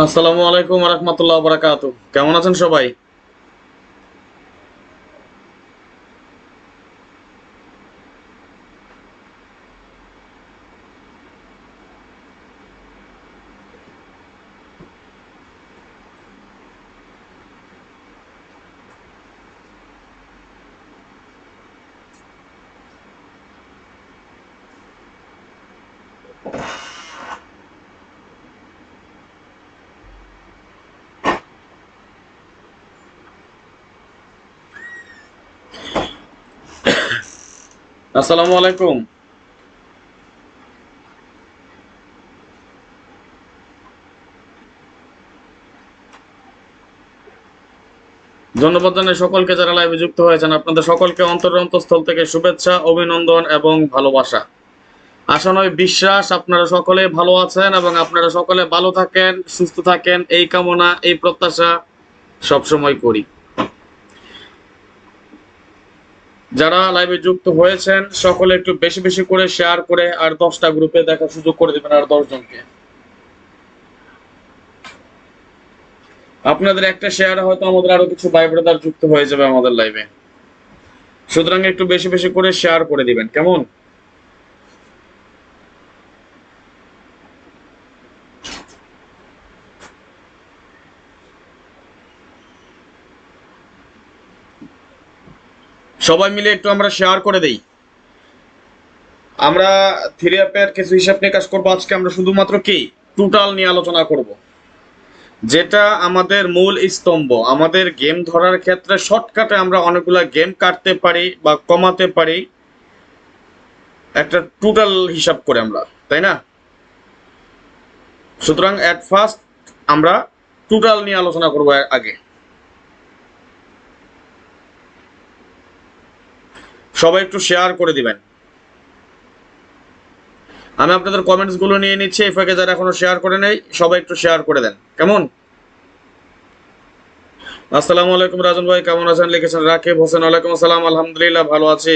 আসসালামু আলাইকুম রহমতুল্লাহ বারাকাতু। কেমন আছেন সবাই? আসসালামু আলাইকুম। ধন্যবাদ জানাই সকলকে যারা লাইভে যুক্ত হয়েছেন। আপনাদের সকলকে অন্তরস্থল থেকে শুভেচ্ছা, অভিনন্দন এবং ভালোবাসা। আশা নয় বিশ্বাস আপনারা সকলে ভালো আছেন এবং আপনারা সকলে ভালো থাকেন, সুস্থ থাকেন, এই কামনা, এই প্রত্যাশা সবসময় করি। যারা লাইভে যুক্ত হয়েছেন সকলে একটু বেশি বেশি করে শেয়ার করে আর 10টা গ্রুপে দেখার সুযোগ করে দেবেন আর 10 জনকে। আপনাদের একটা শেয়ারে হয়তো আমাদের আরো কিছু ভাই ব্রাদার যুক্ত হয়ে যাবে আমাদের লাইভে। সুতরাং একটু বেশি বেশি করে শেয়ার করে দিবেন, কেমন? সবাই মিলে একটু আমরা শেয়ার করে দেই। আমরা থ্রি অ্যাপের কিছু হিসাব নিকাশ করবো আজকে। আমরা শুধুমাত্র কি টোটাল নিয়ে আলোচনা করব, যেটা আমাদের মূল স্তম্ভ। আমাদের গেম ধরার ক্ষেত্রে শর্টকাটে আমরা অনেকগুলা গেম কাটতে পারি বা কমাতে পারি একটা টোটাল হিসাব করে আমরা, তাই না? সুতরাং এট ফার্স্ট আমরা টোটাল নিয়ে আলোচনা করব আগে। সবাই একটু শেয়ার করে দিবেন। আমি আপনাদের কমেন্টস গুলো নিয়ে নিচ্ছি। এই ফাঁকে যারা এখনো শেয়ার করে নেই সবাই একটু শেয়ার করে দেন, কেমন? আসসালামু আলাইকুম রাজন ভাই, কেমন আছেন? লিখেছেন রাকিব হোসেন, ওয়ালাইকুম আসসালাম, আলহামদুলিল্লাহ ভালো আছি।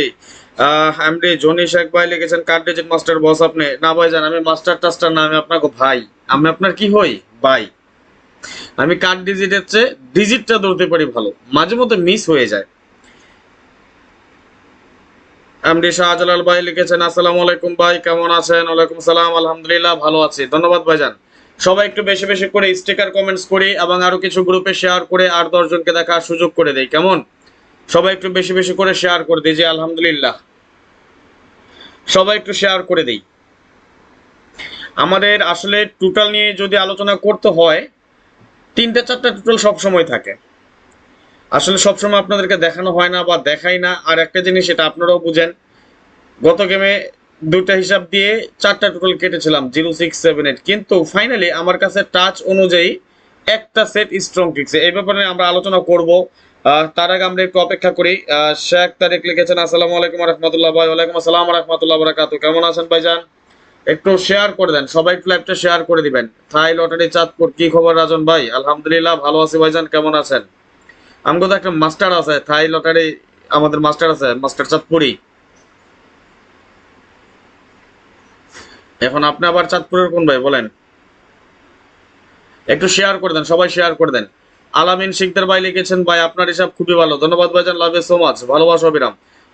এমডি জনি শেখ ভাই লিখেছেন কার ডিজিট মাস্টার বস আপনি? না ভাই জান, আমি মাস্টার টাস্টার না, আমি আপনাকে ভাই। আমি আপনার কি হই ভাই? আমি কার ডিজিটের চেয়ে ডিজিটটা ধরতে পারি ভালো, মাঝে মধ্যে মিস হয়ে যায়। এমডি শাহজালাল ভাই লিখেছেন আসসালামু আলাইকুম ভাই, কেমন আছেন? ওয়ালাইকুম সালাম, আলহামদুলিল্লাহ ভালো আছি, ধন্যবাদ ভাইজান। সবাই একটু বেশি বেশি করে স্টিকার কমেন্টস করি এবং আরো কিছু গ্রুপে শেয়ার করে আর 10 জনকে দেখার সুযোগ করে দেই, কেমন? সবাই একটু বেশি বেশি করে শেয়ার করে দিই, জি আলহামদুলিল্লাহ। সবাই একটু শেয়ার করে দিই। আমাদের আসলে টোটাল নিয়ে যদি আলোচনা করতে হয়, তিনটা চারটা টোটাল সব সময় থাকে। আসলে সবসময় আপনাদেরকে দেখানো হয় না বা দেখাই না। আর একটা জিনিস, এটা আপনারাও বুঝেন, গত গেমে দুইটা হিসাব দিয়ে চারটা টোটাল কেটেছিলাম 0678, কিন্তু ফাইনালি আমার কাছে টাচ অনুযায়ী একটা সেট স্ট্রং টিকছে। এই ব্যাপারে আমরা আলোচনা করব। তার আগে আমরা একটু অপেক্ষা করি। শেখ তারিক লিখেছেন আসসালামু আলাইকুম রহমতুল্লাহ ভাই, ওয়ালাইকুম আসসালাম রহমতুল্লাহ বারাকাতু, কেমন আছেন ভাইজান? একটু শেয়ার করে দেন, সবাই একটু লাইভটা শেয়ার করে দিবেন। থাই লটারি চাঁদপুর, কি খবর রাজন ভাই? আলহামদুলিল্লাহ ভালো আছি ভাইজান, কেমন আছেন? আমগো তো একটা মাস্টার আছে থাই লটারি, আমাদের মাস্টার আছে, মাস্টার চাঁদপুরি। এখন আপনি আবার চাঁদপুরের কোন ভাই বলেন? একটু শেয়ার করে দেন, সবাই শেয়ার করে দেন। আলামিন শিকদার ভাই লিখেছেন ভাই আপনার হিসাব খুবই ভালো, ধন্যবাদ ভাইজান, লাভ ইউ সো মাচ, ভালোবাসা অবিরাম।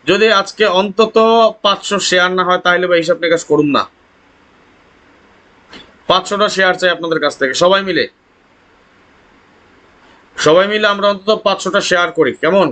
যদি আজকে অন্তত 500 শেয়ার না হয় তাহলে ভাই হিসাব নিকাশ করুন না। 500টা শেয়ার চাই আপনাদের কাছ থেকে। সবাই মিলে, সবাই মিলে আমরা অন্তত 500টা শেয়ার করি, কেমন?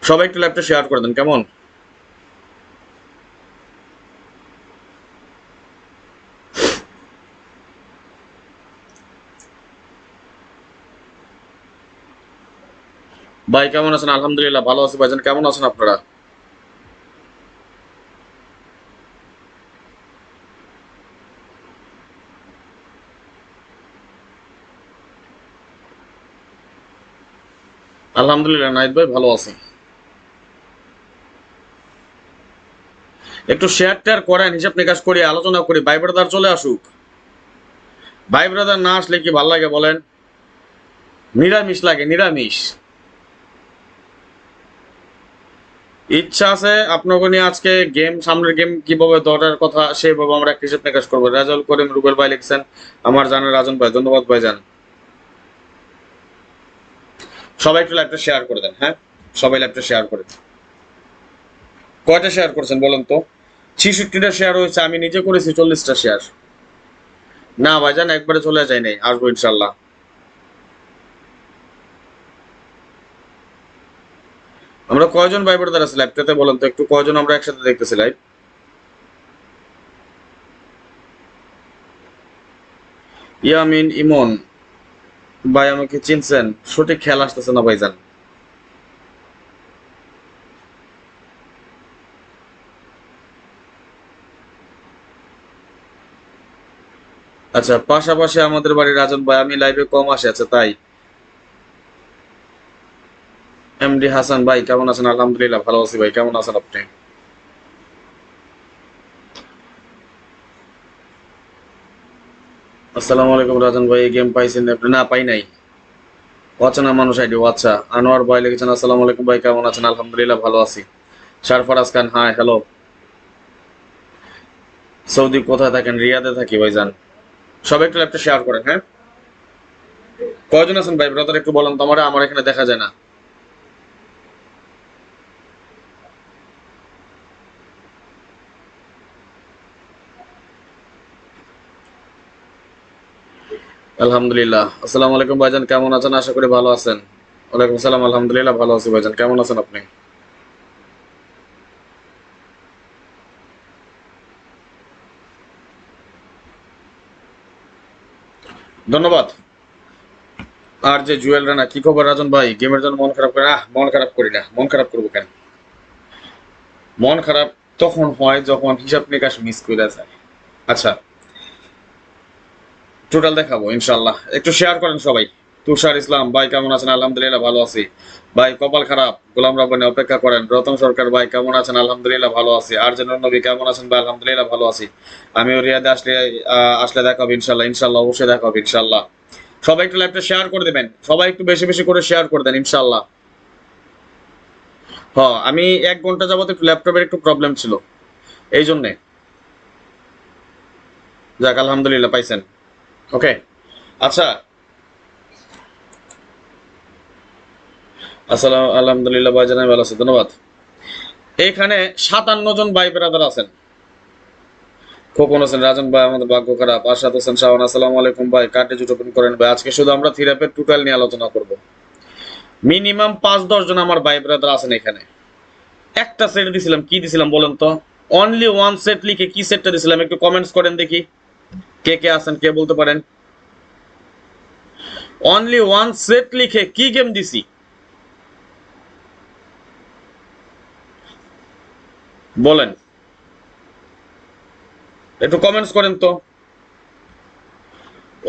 সবাই একটু লাইভটা শেয়ার করে দেন, কেমন? ভাই কেমন আছেন? আলহামদুলিল্লাহ ভালো আছি ভাইজান, কেমন আছেন আপনারা? আলহামদুলিল্লাহ নাইত ভাই ভালো আছি। একটু শেয়ার টেয়ার করেন, হিসাব নিকাশ করি, আলোচনা করি, ভাই ব্রাদার চলে আসুক। ভাই ব্রাদার না আসলে কি ভাল লাগে বলেন? নিরামিষ লাগে, নিরামিষ। ইচ্ছা আছে আপনাকে নিয়ে আজকে গেম, সামনের গেম কিভাবে ধরার কথা সেভাবে আমরা একটা হিসাব নিকাশ করবো। রেজাউল করিম রুবেল ভাই লিখছেন, আমার জানের রাজন ভাই, ধন্যবাদ ভাই যান। সবাই একটু লাইভটা শেয়ার করে দেন, হ্যাঁ সবাই লাইভটা শেয়ার করে দেন। কয়টা শেয়ার করছেন বলেন তো? 66টা শেয়ার হয়েছে, আমি নিজে করেছি 40টা শেয়ার। না ভাইজান একবারে চলে যায় নাই, আসবো ইনশাল্লাহ। আমরা কয়জন ভাই ব্রাদার আছি লাইভটাতে বলেন তো একটু, কয়জন আমরা একসাথে দেখতেছি লাইভ? ইয়ামিন ইমন ভাই আমাকে চিনছেন? সঠিক খেয়াল আসতেছে না ভাইজান। আচ্ছা, পাশাপাশি আমাদের বাড়ির রাজন ভাই, আমি লাইভে কম আসে, আচ্ছা তাই। এমডি হাসান ভাই কেমন আছেন? আলহামদুলিল্লাহ ভালো আছি ভাই, কেমন আছেন আপনি? আসসালামু আলাইকুম রাজন ভাই, এই গেম পাইছেন আপনি? না পাই নাই। অচেনা মানুষ আইডি, আচ্ছা। আনোয়ার ভাই লিখেছেন আসসালামু আলাইকুম ভাই, কেমন আছেন? আলহামদুলিল্লাহ ভালো আছি। সারফারাজ খান, হাই হ্যালো। সৌদি কোথায় থাকেন? রিয়াদে থাকি ভাইজান। সবাই একটু ল্যাপটপ শেয়ার করেন, হ্যাঁ। কয়জন আছেন ভাই ব্রাদার একটু বলেন তো, আমার এখানে দেখা যায় না। আলহামদুলিল্লাহ। আসসালামু আলাইকুম ভাইজান, কেমন আছেন? আশা করি ভালো আছেন। ওয়ালাইকুম আসসালাম, আলহামদুলিল্লাহ ভালো আছি ভাইজান, কেমন আছেন আপনি? ধন্যবাদ। আর যে জুয়েল রানা, কি খবর রাজন ভাই? গেমের জন্য মন খারাপ করে? মন খারাপ করি না, মন খারাপ করবো কেন? মন খারাপ তখন হয় যখন হিসাব নিকাশ মিস করে যায়। আচ্ছা, টোটাল দেখাবো ইনশাল্লাহ, একটু শেয়ার করেন সবাই। তুষার ইসলাম ভাই কেমন আছেন? আলহামদুলিল্লাহ ভালো আছি ভাই। কপাল খারাপ, গোলাম রাব্বানি অপেক্ষা করেন। রতন সরকার ভাই কেমন আছেন? আলহামদুলিল্লাহ ভালো আছি। আর জেন নবী কেমন আছেন ভাই? আলহামদুলিল্লাহ ভালো আছি। আমিও রিয়াদে আসলে আসলে দেখা হবে ইনশাল্লাহ, ইনশাল্লাহ অবশ্যই দেখা হবে ইনশাল্লাহ। সবাই একটু লাইভটা শেয়ার করে দেবেন, সবাই একটু বেশি বেশি করে শেয়ার করে দেন ইনশাল্লাহ। আমি 1 ঘন্টা যাবত একটু ল্যাপটপের একটু প্রবলেম ছিল, এই জন্যে। যাক আলহামদুলিল্লাহ পাইছেন। ওকে, আচ্ছা। আসসালাম, আলহামদুলিল্লাহ ভাই জানাই ভালো আছে, ধন্যবাদ। এখানে 57 জন ভাই ব্রাদার আছেন। খোকন হোসেন, রাজন ভাই আমাদের ভাগ্য খারাপ। আশাদ হোসেন শাওন, আসসালামু আলাইকুম ভাই, কার্ডে জুট ওপেন করেন ভাই। আজকে শুধু আমরা থিরাপের টোটাল নিয়ে আলোচনা করব। মিনিমাম 5-10 জন আমার ভাই ব্রাদার আছেন এখানে। একটা সেট দিছিলাম, কি দিছিলাম বলেন তো? অনলি ওয়ান সেট লিখে কি সেটটা দিছিলাম একটু কমেন্টস করেন দেখি, কে কে আছেন কে বলতে পারেন? অনলি ওয়ান সেট লিখে কি গেম দিছি বলেন, একটু কমেন্টস করেন তো।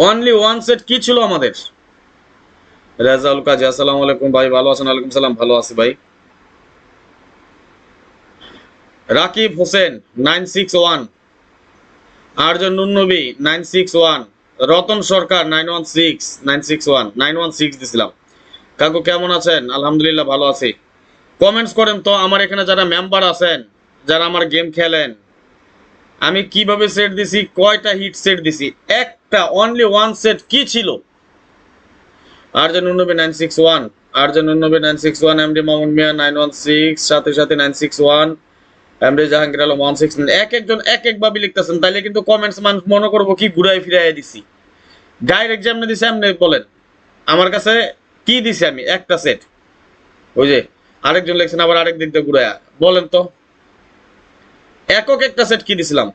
অনলি ওয়ান সেট কি ছিল আমাদের? রেজাউল কাজী, আসসালামু আলাইকুম ভাই, ভালো আছেন? ওয়ালাইকুম সালাম, ভালো আছি ভাই। রাকিব হোসেন 961, আরজন নুননবী 961, রতন সরকার 916 দিছিলাম। কাকু কেমন আছেন? আলহামদুলিল্লাহ ভালো আছি। কমেন্টস করেন তো আমার এখানে যারা মেম্বার আছেন, যারা আমার গেম খেলেন, আমি কিভাবে সেট দিছি, কয়টা হিট সেট দিছি, একটা অনলি ওয়ান সেট কি ছিল? আরজন নুননবী 961, আরজন নুননবী 961, এমডি মামুন মিয়া 916, সাথে সাথে 961, এমডি জাহাঙ্গীর আলম 169। এক একজন এক এক ভাবে লিখতেছেন, তাইলে কিন্তু কমেন্টস মানুষ মনে করবো কি ঘুরাই ফিরাই দিছি। ডাইরেক্ট যেমনি দিছি এমনি বলেন। আমার কাছে কি দিছি আমি? একটা সেট। ওই যে আরেকজন লিখছেন আবার আরেক দিক দিয়ে ঘুরাইয়া, বলেন তো একক একটা সেট কি দিছিলাম?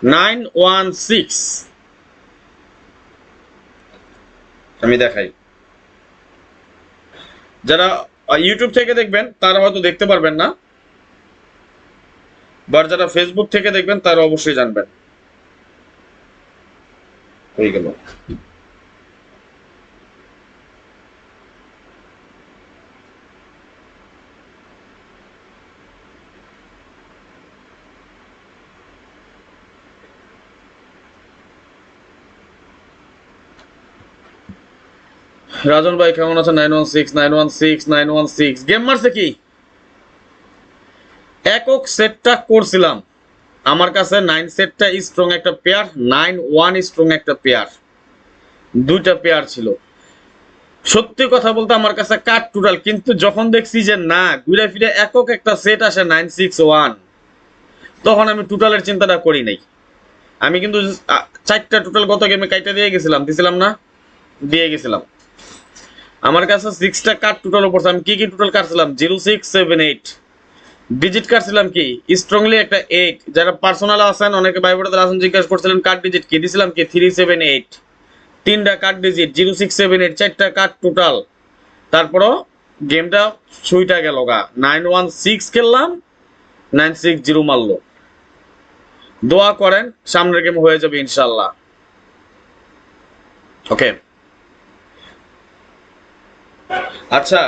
916। আমি দেখাই, যারা ইউটিউব থেকে দেখবেন তারা হয়তো দেখতে পারবেন না, বা যারা ফেসবুক থেকে দেখবেন তারা অবশ্যই জানবেন। হয়ে গেল। রাজন ভাই কেমন আছে? 916916 গেম মারছে কি? একক সেটটা করছিলাম, আমার কাছে 9 সেটটা স্ট্রং একটা পেয়ার, 9-1 স্ট্রং একটা পেয়ার, দুইটা পেয়ার ছিল। সত্যি কথা বলতে আমার কাছে কাট টোটাল, কিন্তু যখন দেখছি যে না ঘুরে ফিরে একক একটা সেট আসে 961, তখন আমি টোটালের চিন্তাটা করি নাই। আমি কিন্তু 4টা টোটাল গত গেমে কাইটা দিয়ে গেছিলাম, দিছিলাম না? দিয়ে গেছিলাম। আমার কাছে 6টা কাট টোটাল পড়ছে। আমি কি কি টোটাল কাটছিলাম? 0678 ডিজিট কাটছিলাম কি স্ট্রংলি একটা 8। যারা পার্সোনাল আছেন, অনেকে ভাই বোনেদের আছেন, জিজ্ঞাসা করছিলেন কাট ডিজিট কি, দিছিলাম কি 378। 3টা কাট ডিজিট 0678, 4টা কাট টোটাল। তারপরও গেমটা সুইটা গেল গা, 916 খেললাম, 960 মারলো। দোয়া করেন সামনের গেম হয়ে যাবে ইনশাল্লাহ। ওকে, আচ্ছা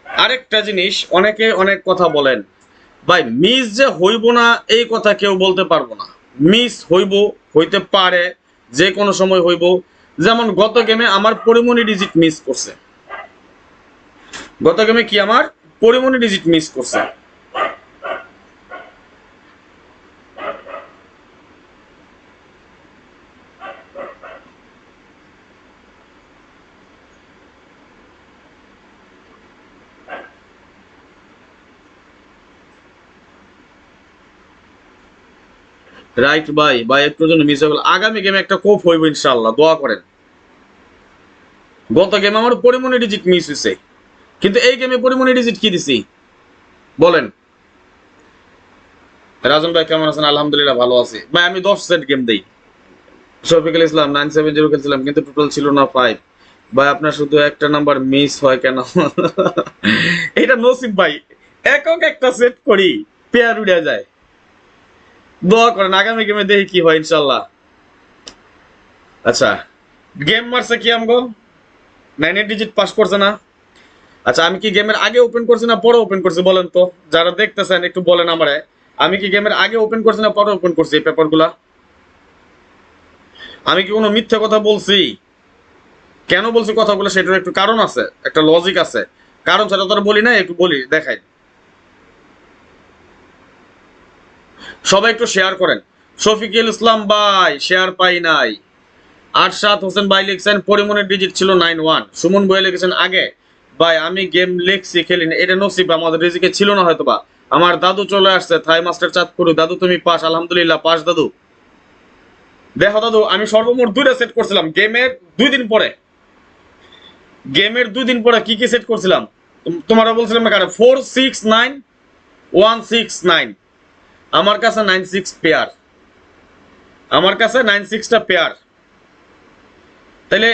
আরেকটা জিনিস, অনেকে অনেক কথা বলেন ভাই মিস যে হইব না এই কথা কেউ বলতে পারবো না। মিস হইব, হইতে পারে, যে কোনো সময় হইব। যেমন গত গেমে আমার পরিমণি ডিজিট মিস করছে, গত গেমে কি আমার পরিমণি ডিজিট মিস করছে। রাইট ভাই, ভাই একটু জন্য মিস হয়ে গেল। আগামী গেমে একটা কোপ হইব ইনশাল্লাহ, দোয়া করেন। গত গেমে আমার পরিমণি ডিজিট মিস হয়েছে, কিন্তু এই গেমে পরিমণি ডিজিট কি দিছি বলেন? রাজন ভাই কেমন আছেন? আলহামদুলিল্লাহ ভালো আছি ভাই। আমি 10 সেট গেম দেই। শফিকুল ইসলাম 970 খেলছিলাম, কিন্তু টোটাল ছিল না 5। ভাই আপনার শুধু একটা নাম্বার মিস হয় কেন? এটা নসিব ভাই, একক একটা সেট করি পেয়ার উড়ে যায়। দোয়া করেন আগামী গেমে দেখি কি হয় ইনশাল্লাহ। আচ্ছা, গেম মারছে কি আমগো 9 ডিজিট পাস করছে না? আচ্ছা, আমি কি গেমের আগে ওপেন করছি না পরে ওপেন করছি বলেন তো? যারা দেখতেছেন একটু বলেন আমারে, আমি কি গেমের আগে ওপেন করছি না পরে ওপেন করছি এই পেপারগুলা? আমি কি কোনো মিথ্যা কথা বলছি? কেন বলছি কথাগুলো সেটার একটু কারণ আছে, একটা লজিক আছে। কারণ ছাড়া তো আর বলি না, একটু বলি দেখাই। সবাই একটু শেয়ার করেন। শফিকুল ইসলাম ভাই শেয়ার পাই নাই। আরশাদ হোসেন ভাই লিখছেন পরিমণের ডিজিট ছিল 91। সুমন ভাই লিখেছেন আগে ভাই আমি গেম লিখছি খেলিনি, এটা নসিব আমাদের রিজিকে ছিল না হয়তোবা। আমার দাদু চলে আসছে, থাই মাস্টার চাঁদপুর। দাদু তুমি পাস? আলহামদুলিল্লাহ পাস দাদু। দেখো দাদু, আমি সর্বমোট 2টা সেট করছিলাম গেমের 2 দিন পরে। গেমের 2 দিন পরে কি কি সেট করছিলাম তোমারা বলছিলাম না কারণ 469-169। আমার কাছে 96 পেয়ার, আমার কাছে 96টা পেয়ার। তাহলে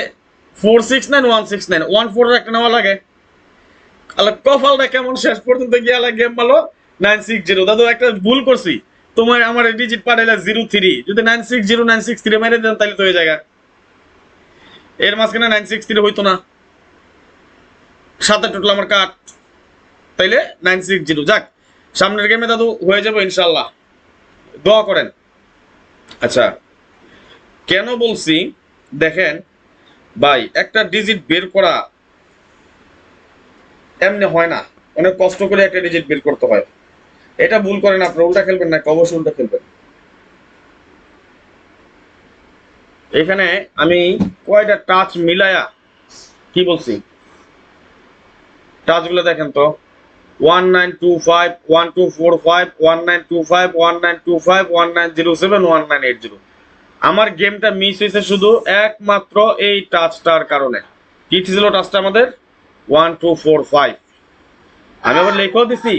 469-169, 14 একটা নেওয়া লাগে। কপালটা কেমন শেষ পর্যন্ত গিয়ে গেম মালো 960। দাদু একটা ভুল করছি, তোমার আমার ডিজিট পাঠাইলা 03। যদি 960-963 মেরে দেন তাহলে তো হয়ে যায়। এর মাঝখানে 963 হইতো না, 7 টোটাল আমার কাট, তাইলে 960। যাক, সামনের গেমে দাদু হয়ে যাবে ইনশাল্লাহ, দোয়া করেন। আচ্ছা, কেন বলছি দেখেন ভাই, একটা ডিজিট বের করা এমনি হয় না, অনেক কষ্ট করে একটা ডিজিট বের করতে হয়। এটা ভুল করেন আপনারা, উল্টা খেলবেন না, অবশ্যই উল্টা খেলবেন। এখানে আমি কয়টা টাচ মিলায়া কি বলছি, টাচগুলো দেখেন তো। 1925, 1245, 1925, 1925, 1907, 1980। আমার গেমটা মিস হয়েছে শুধু একমাত্র এই টাচটার কারণে। কি ছিল টাচটা আমাদের? 1245। আমি আবার লেখাও দিছি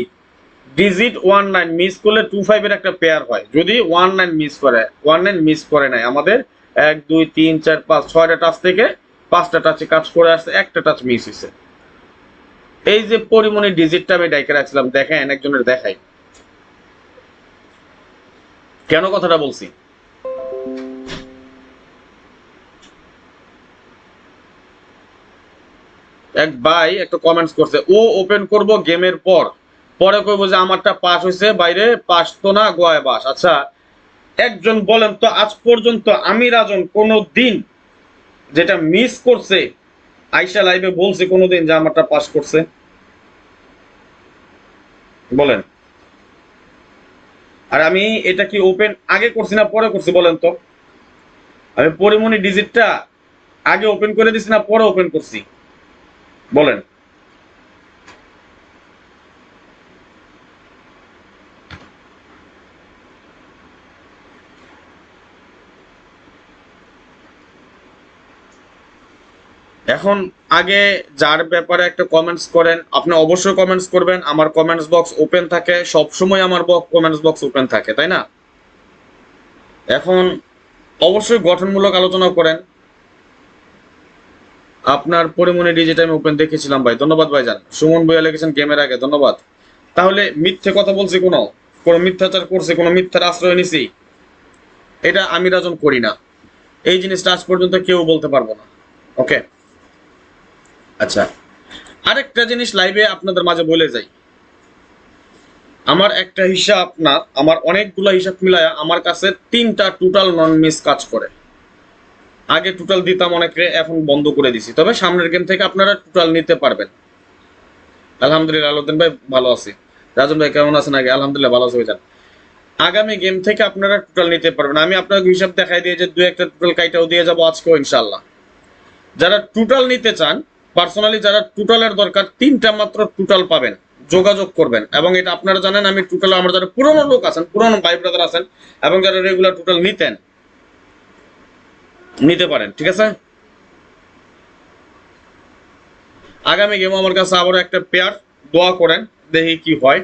ডিজিট 19 মিস করলে 25 এর একটা পেয়ার হয়। যদি 19 মিস করে, 19 মিস করে নাই আমাদের 1 2 3 4 5 6টা টাচ থেকে 5টা টাচে কাজ করে আসছে, একটা টাচ মিস হয়েছে। এই যে পরিমণি ডিজিটটা আমি ডাইকে রাখছিলাম, দেখেন একজনের দেখাই কেন কথাটা বলছি। এক ভাই একটা কমেন্টস করছে, ও ওপেন করব গেমের পর, পরে কইবো যে আমারটা পাস হয়েছে, বাইরে পাস তো না গোয়ায় বাস। আচ্ছা একজন বলেন তো, আজ পর্যন্ত আমি রাজন কোনো দিন যেটা মিস করছে আইসা লাইভে বলছি কোনোদিন যে আমারটা পাস করছে? বলেন। আর আমি এটা কি ওপেন আগে করছি না পরে করছি বলেন তো? আমি পরিমণি ডিজিটটা আগে ওপেন করে দিছি না পরে ওপেন করছি? বলেন। এখন আগে যার ব্যাপারে একটা কমেন্টস করেন, আপনি অবশ্যই কমেন্টস করবেন। আমার কমেন্টস বক্স ওপেন থাকে সব সময়, আমার কমেন্টস বক্স ওপেন থাকে, তাই না? এখন অবশ্যই গঠনমূলক আলোচনা করেন। আপনার পরিমণি ডিজিটাল আমি ওপেন দেখেছিলাম ভাই, ধন্যবাদ ভাইজান। সুমন ভাইয়া লিখেছেন গেমের আগে, ধন্যবাদ। তাহলে মিথ্যে কথা বলছি, কোনো মিথ্যাচার করছি, কোনো মিথ্যার আশ্রয় নিছি, এটা আমি রাজন করি না। এই জিনিসটা আজ পর্যন্ত কেউ বলতে পারবো না। ওকে, আচ্ছা, আরেকটা জিনিস লাইভে আপনাদের মাঝে বলে যাই। আমার একটা হিসাব না, আমার অনেকগুলো হিসাব মিলায়া আমার কাছে 3টা টোটাল নন মিস কাজ করে। আগে টোটাল দিতাম অনেকে, এখন বন্ধ করে দিছি। তবে সামনের গেম থেকে আপনারা টোটাল নিতে পারবেন। আলহামদুলিল্লাহ, আলোদিন ভাই ভালো আছি। রাজন ভাই কেমন আছেন? আগে আলহামদুলিল্লাহ ভালো আছে ভাইজান। আগামী গেম থেকে আপনারা টোটাল নিতে পারবেন। আমি আপনাকে হিসাব দেখাই দিয়ে যে 2-1টা টোটাল কাইটাও দিয়ে যাবো আজকেও ইনশাল্লাহ। যারা টোটাল নিতে চান, পার্সোনালি যারা টোটালের দরকার, 3টা মাত্র টোটাল পাবেন, যোগাযোগ করবেন। এবং এটা আপনারা জানেন, আমি টোটাল আমার যারা পুরনো লোক আছেন, পুরনো ভাই ব্রাদার আছেন এবং যারা রেগুলার টোটাল নিতে পারেন, ঠিক আছে? আগামী গেমও আমার কাছে আবারও একটা পেয়ার, দোয়া করেন দেখি কি হয়।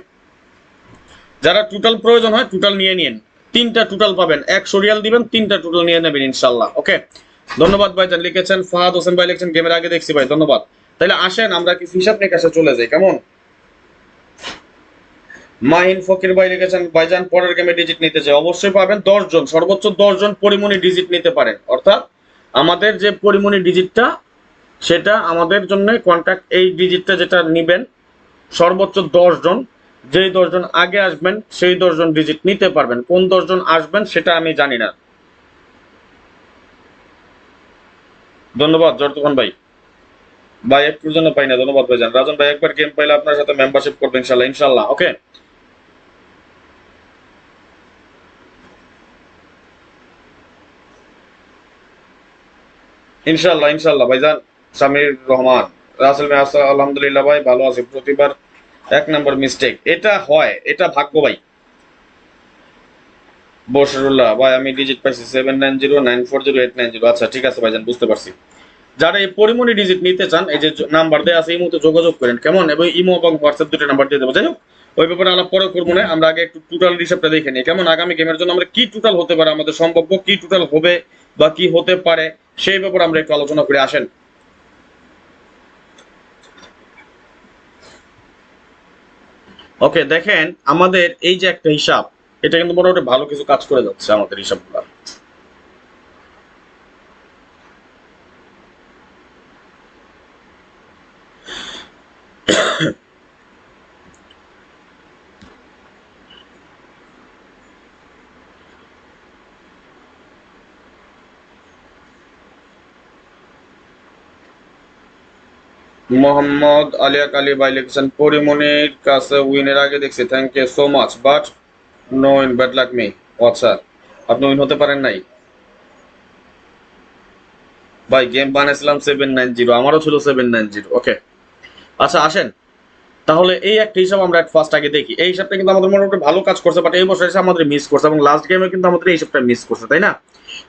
যারা টোটাল প্রয়োজন হয় টোটাল নিয়ে নিন। 3টা টোটাল পাবেন, 1 সরিয়াল দিবেন, 3টা টোটাল নিয়ে নেবেন ইনশাল্লাহ। ওকে, ধন্যবাদ ভাইজান। লিখেছেন ফাহাদ হোসেন ভাই, লিখেছেন গেমের আগে দেখছি ভাই, ধন্যবাদ। তাহলে আসেন আমরা কিছু হিসাব নিকাশে চলে যাই, কেমন? মাহিন ফকির ভাই লিখেছেন ভাইজান পরের গেমে ডিজিট নিতে চাই, অবশ্যই পাবেন। 10 জন, সর্বোচ্চ 10 জন পরিমণি ডিজিট নিতে পারেন। অর্থাৎ আমাদের যে পরিমণি ডিজিটটা, সেটা আমাদের জন্য কন্ট্যাক্ট, এই ডিজিটটা যেটা নিবেন, সর্বোচ্চ 10 জন। যেই 10 জন আগে আসবেন সেই 10 জন ডিজিট নিতে পারবেন। কোন 10 জন আসবেন সেটা আমি জানি না। ধন্যবাদ জর্তুখান ভাই। ভাই একটুর জন্য পাই না, ধন্যবাদ ভাইজান। রাজন ভাই একবার গেম পাইলে আপনার সাথে মেম্বারশিপ করবে ইনশাল্লাহ, ইনশাল্লাহ। ওকে, ইনশাল্লাহ ইনশাল্লাহ ভাইজান। সামির রহমান, রাসেল ভাই আলহামদুলিল্লাহ ভাই ভালো আছি। প্রতিবার 1 নম্বর মিস্টেক, এটা হয়, এটা ভাগ্য ভাই। বশরুল্লাহ ভাই, আমি ডিজিট পাইছি 7909408990। আচ্ছা ঠিক আছে ভাইজান, বুঝতে পারছি। যারা এই পরিমণি ডিজিট নিতে চান, এই যে নাম্বার দেওয়া আছে এই মুহূর্তে যোগাযোগ করেন, কেমন? এবং ইমো এবং হোয়াটসঅ্যাপ 2টা নাম্বার দিয়ে দেবো। যাই হোক, ওই ব্যাপারে আলাপ পরে করবো না, আমরা আগে একটু টোটাল হিসাবটা দেখে নিই, কেমন? আগামী গেমের জন্য আমরা কি টোটাল হতে পারে, আমাদের সম্ভাব্য কি টোটাল হবে বা কি হতে পারে, সেই ব্যাপারে আমরা একটু আলোচনা করে আসেন। ওকে, দেখেন আমাদের এই যে একটা হিসাব, এটা কিন্তু মোটামুটি ভালো কিছু কাজ করে যাচ্ছে আমাদের হিসাবগুলো। মোহাম্মদ আলিয়া কালী ভাই লিখেছেন পরিমণির কাছে উইনের আগে দেখছি, thank you so much, but no win, bad luck me. আচ্ছা, আপনি উইন হতে পারেন নাই ভাই। গেম বানিয়েছিলাম 790, আমারও ছিল 790। ওকে, আচ্ছা আসেন তাহলে এই একটা হিসাব আমরা ফার্স্ট আগে দেখি। এই হিসাবটা কিন্তু আমাদের মোটামুটি ভালো কাজ করছে, বাট এই বছর এসে আমাদের মিস করছে এবং লাস্ট গেমে কিন্তু আমাদের এই হিসাবটা মিস করছে, তাই না?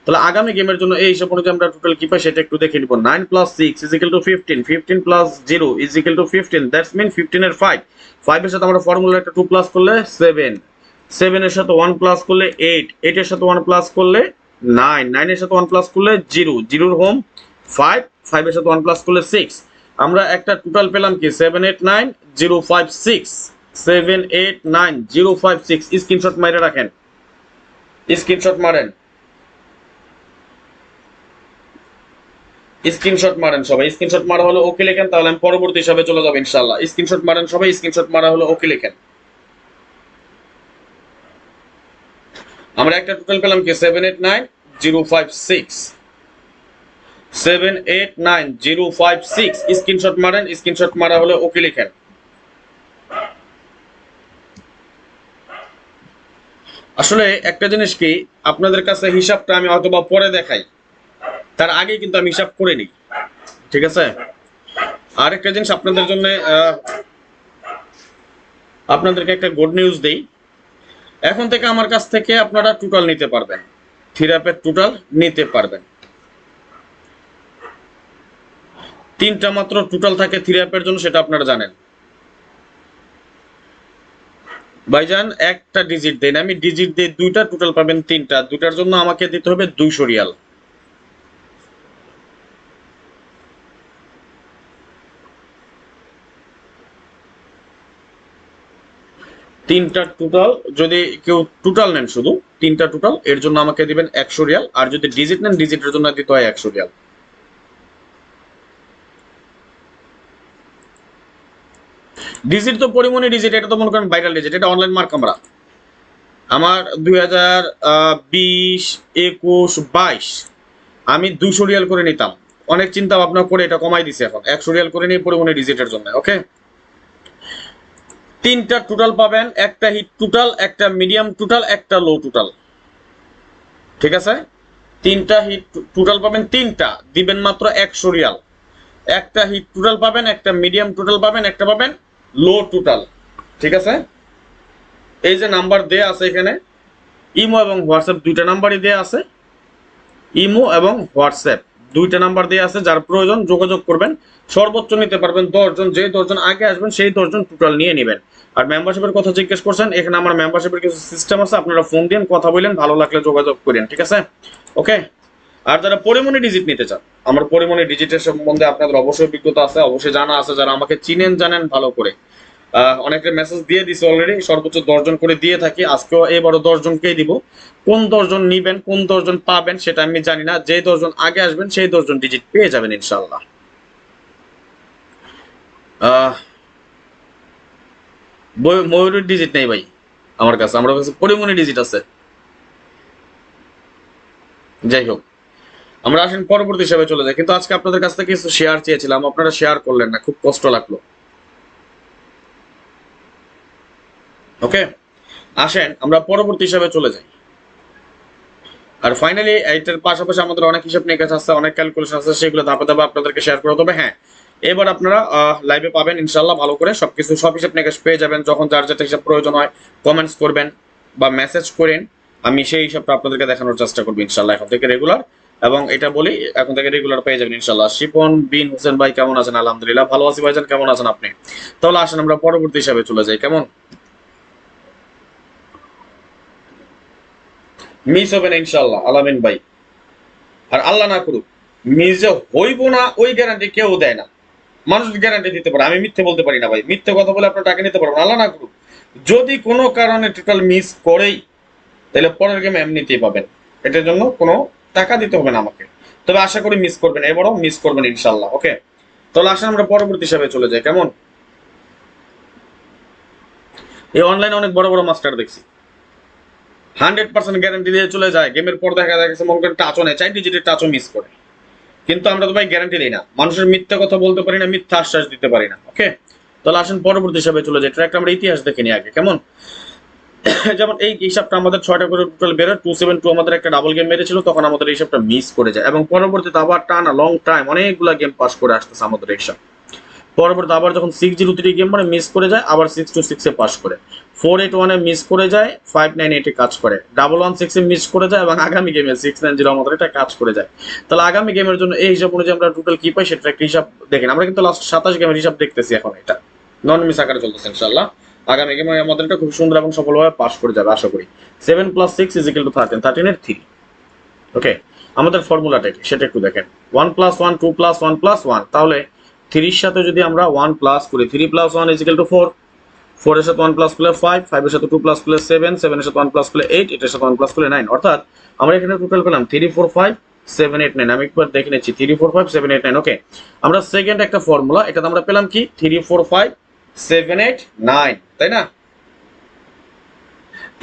তাহলে আগামী গেমের জন্য এই হিসাব অনুযায়ী আমরা টোটাল কি পাই সেটা একটু দেখে নিব। 9+6 = 15, 15+0 = 15, দ্যাটস মিন 15 এর 5, 5 এর সাথে আমরা ফর্মুলা একটা 2 প্লাস করলে 7, 7 এর সাথে 1 প্লাস করলে 8, 8 এর সাথে 1 প্লাস করলে 9, 9 এর সাথে 1 প্লাস করলে 0, 0 এর হোম 5, 5 এর সাথে 1 প্লাস করলে 6। আমরা একটা টোটাল পেলাম কি 789056, 789056। স্ক্রিনশট মাইরে রাখেন, স্ক্রিনশট মারেন, স্ক্রিনশট মারেন সবাই। স্ক্রিনশট মারা হলো ওকে লেখেন, তাহলে আমি পরবর্তী হিসাবে চলে যাবো ইনশাল্লাহ। স্ক্রিনশট মারেন সবাই, স্ক্রিনশট মারা হলো ওকে লেখেন। আমরা একটা টোটাল পেলাম কি 789056। 789056 স্ক্রিনশট মারেন, স্ক্রিনশট মারা হলে ওকে লিখেন। আসলে একটা জিনিস কি, আপনাদের কাছে হিসাবটা আমি হয়তো বা পরে দেখাই, তার আগে কিন্তু আমি হিসাব করে নিই, ঠিক আছে? আরেকটা জিনিস আপনাদের জন্য, আপনাদেরকে একটা গুড নিউজ দেই। এখন থেকে আমার কাছ থেকে আপনারা টোটাল নিতে পারবেন, থিরাপের টোটাল নিতে পারবেন। 3টা মাত্র টোটাল থাকে থিরাপের জন্য, সেটা আপনারা জানেন। ভাইজান একটা ডিজিট দেন, আমি ডিজিট দিয়ে 2টা, টোটাল পাবেন 3টা। 2টার জন্য আমাকে দিতে হবে 200 রিয়াল। 3টা টোটাল, যদি কেউ টোটাল নেন শুধু 3টা টোটাল, এর জন্য আমাকে দিবেন 100 রিয়াল। আর যদি ডিজিট নেন, ডিজিটের জন্য দিতে হয় 100 রিয়াল। ডিজিট তো পরিমণি ডিজিট, এটা তো মনে করেন ভাইরাল ডিজিট, এটা অনলাইন মার্ক। আমার 2020, 21, 22 আমি 200 রিয়াল করে নিতাম। অনেক চিন্তা ভাবনা করে এটা কমাই দিছে, এখন 100 রিয়াল করে নিয়ে পরিমণি ডিজিটের জন্য। ওকে, 3টা টোটাল পাবেন, একটা হিট টোটাল, একটা মিডিয়াম টোটাল, একটা লো টোটাল, ঠিক আছে? 3টা হিট টোটাল পাবেন, 3টা দিবেন মাত্র 100 রিয়াল। একটা হিট টোটাল পাবেন, একটা মিডিয়াম টোটাল পাবেন, একটা পাবেন লো টোটাল, ঠিক আছে? এই যে নাম্বার দেয়া আছে এখানে, ইমো এবং হোয়াটসঅ্যাপ 2টা নাম্বারই দেয়া আছে। ইমো এবং হোয়াটসঅ্যাপ 2টা নাম্বার দেওয়া আছে, যার প্রয়োজন যোগাযোগ করবেন। সর্বোচ্চ নিতে পারবেন 10 জন, যে 10 জন আগে আসবেন সেই 10 জন টোটাল নিয়ে নেবেন। আর মেম্বারশিপের কথা জিজ্ঞেস করছেন, এখানে আমার মেম্বারশিপের কিছু সিস্টেম আছে, আপনারা ফোন দিন, কথা বলেন, ভালো লাগলে যোগাযোগ করেন, ঠিক আছে? ওকে। আর যারা পরিমণি ডিজিট নিতে চান, আমার পরিমণি ডিজিটের সম্বন্ধে আপনাদের অবশ্যই অভিজ্ঞতা আছে, অবশ্যই জানা আছে, যারা আমাকে চিনেন জানেন ভালো করে। অনেকে মেসেজ দিয়ে দিছে অলরেডি, সর্বোচ্চ 10 জন করে দিয়ে থাকি, আজকেও এবারও 10 জনকেই দিব। কোন 10 জন নিবেন, কোন 10 জন পাবেন সেটা আমি জানি না, যে 10 জন আগে আসবেন সেই 10 জন ডিজিট পেয়ে যাবেন ইনশাল্লাহ। ময়ূরের ডিজিট নেই ভাই আমার কাছে, আমার কাছে পরিমণি ডিজিট আছে। যাই হোক, আমরা আসেন পরবর্তী হিসাবে চলে যাই। কিন্তু আজকে আপনাদের কাছ থেকে কিছু শেয়ার চেয়েছিলাম, আপনারা শেয়ার করলেন না, খুব কষ্ট লাগলো। ওকে, আসেন আমরা পরবর্তী হিসাবে চলে যাই। আর ফাইনালি এইটার পাশাপাশি আমাদের অনেক হিসাব নিকাশ আছে, অনেক ক্যালকুলেশন আছে, সেগুলো ধাপে ধাপে আপনাদেরকে শেয়ার করে দেবে। হ্যাঁ, এবার আপনারা লাইভে পাবেন ইনশাল্লাহ, ভালো করে সবকিছু, সব হিসাব নিকাশ পেয়ে যাবেন। যখন যার যেটা হিসাব প্রয়োজন হয় কমেন্টস করবেন বা মেসেজ করেন, আমি সেই হিসাবটা আপনাদেরকে দেখানোর চেষ্টা করবো ইনশাল্লাহ এখন থেকে রেগুলার। এবং এটা বলি, এখন থেকে রেগুলার পেয়ে যাবেন ইনশাল্লাহ। শিপন বিন হোসেন ভাই কেমন আছেন? আলহামদুলিল্লাহ ভালো আছি ভাইজান, কেমন আছেন আপনি? তাহলে আসেন আমরা পরবর্তী হিসাবে চলে যাই, কেমন? মিস হবে না ইনশাল্লাহ আলামিন ভাই। আর আল্লাহ না করুক মিস যে হইব না, ওই গ্যারান্টি কেউ দেয় না। মানুষ গ্যারান্টি দিতে পারে, আমি মিথ্যে বলতে পারি না ভাই। মিথ্যে কথা বলে আপনার টাকা নিতে পারবেন, আল্লাহ না করুক। যদি কোনো কারণে টোটাল মিস করেই, তাহলে পরের গেমে এমনিতেই পাবেন, এটার জন্য কোনো টাকা দিতে হবে না আমাকে। তবে আশা করি মিস করবেন, এবারও মিস করবেন ইনশাল্লাহ। ওকে, তাহলে আসেন আমরা পরবর্তী হিসাবে চলে যাই, কেমন? এই অনলাইনে অনেক বড় বড় মাস্টার দেখছি 100% গ্যারান্টি দিয়ে চলে যায়, গেমের পর দেখা গেছে মনে করেন টাচও নেই, 4 ডিজিটের টাচও মিস করে। কিন্তু আমরা তো ভাই গ্যারান্টি দিই না, মানুষের মিথ্যা কথা বলতে পারি না, মিথ্যা আশ্বাস দিতে পারি না। ওকে, তাহলে আসেন পরবর্তী হিসাবে চলে যাই। ট্র্যাকটা আমরা ইতিহাস দেখে নিই আগে, কেমন? যেমন এই হিসাবটা আমাদের 6টা করে টোটাল বেরোয়, 272 আমাদের একটা ডাবল গেম মেরেছিল, তখন আমাদের এই হিসাবটা মিস করে যায়, এবং পরবর্তীতে আবার টানা লং টাইম অনেকগুলা গেম পাস করে আসতেছে আমাদের এই হিসাব। পরবর্তী আবার যখন 603 গেম মানে মিস করে যায়, আবার 626 এ পাস করে, 481 এ মিস করে যায়, 598 এ কাজ করে, 116 এ মিস করে যায়, এবং আগামী গেমে 690 আমাদের এটা কাজ করে যায়। তাহলে আগামী গেমের জন্য এই হিসাব অনুযায়ী আমরা টোটাল কি পাই সেটা একটা হিসাব দেখেন। আমরা কিন্তু লাস্ট 27 গেমের হিসাব দেখতেছি এখন, এটা নন মিস আকারে চলতেছে ইনশাআল্লাহ। আগামী গেমে আমাদের এটা খুব সুন্দর এবং সফলভাবে পাস করে যাবে আশা করি। 7 + 6 = 13, 13 এর 3। ওকে, আমাদের ফর্মুলাটা কি সেটা একটু দেখেন। 1 + 1 2 + 1 + 1, তাহলে 3 এর সাথে যদি আমরা 1 প্লাস করি, 3 + 1 = 4, 4 এর সাথে 1 প্লাস করলে 5, 5 এর সাথে 2 প্লাস করলে 7, 7 এর সাথে 1 প্লাস করলে 8, এটার সাথে 1 প্লাস করলে 9। অর্থাৎ আমরা এখানে টোটাল পেলাম 3 4 5 7 8 9। আমি একবার দেখে নিচ্ছি, 3 4 5 7 8 9। ওকে, আমরা সেকেন্ড একটা ফর্মুলা, এটাতে আমরা পেলাম কি 3 4 5 7 8 9, তাই না?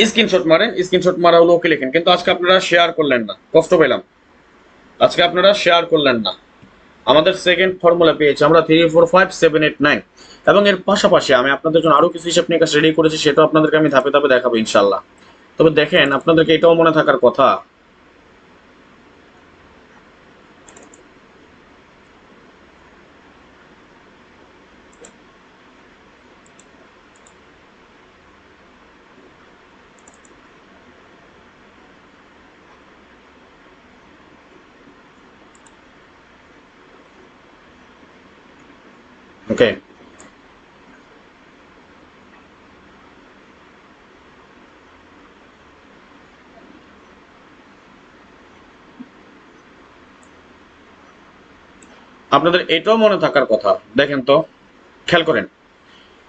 স্ক্রিনশট মারেন, স্ক্রিনশট মারা হলো ওকে লিখেন। কিন্তু আজকে আপনারা শেয়ার করলেন না, কষ্ট পেলাম। আজকে আপনারা শেয়ার করলেন না। আমাদের সেকেন্ড ফর্মুলা পেয়েছি আমরা 3 4 5 7 8 9, এবং এর পাশাপাশি আমি আপনাদের জন্য আরো কিছু হিসাব নিকাশ রেডি করেছি, সেটাও আপনাদেরকে আমি ধাপে ধাপে দেখাবো ইনশাল্লাহ। তবে দেখেন, আপনাদেরকে এটাও মনে থাকার কথা, ওকে, আপনাদের এটাও মনে থাকার কথা। দেখেন তো, খেয়াল করেন,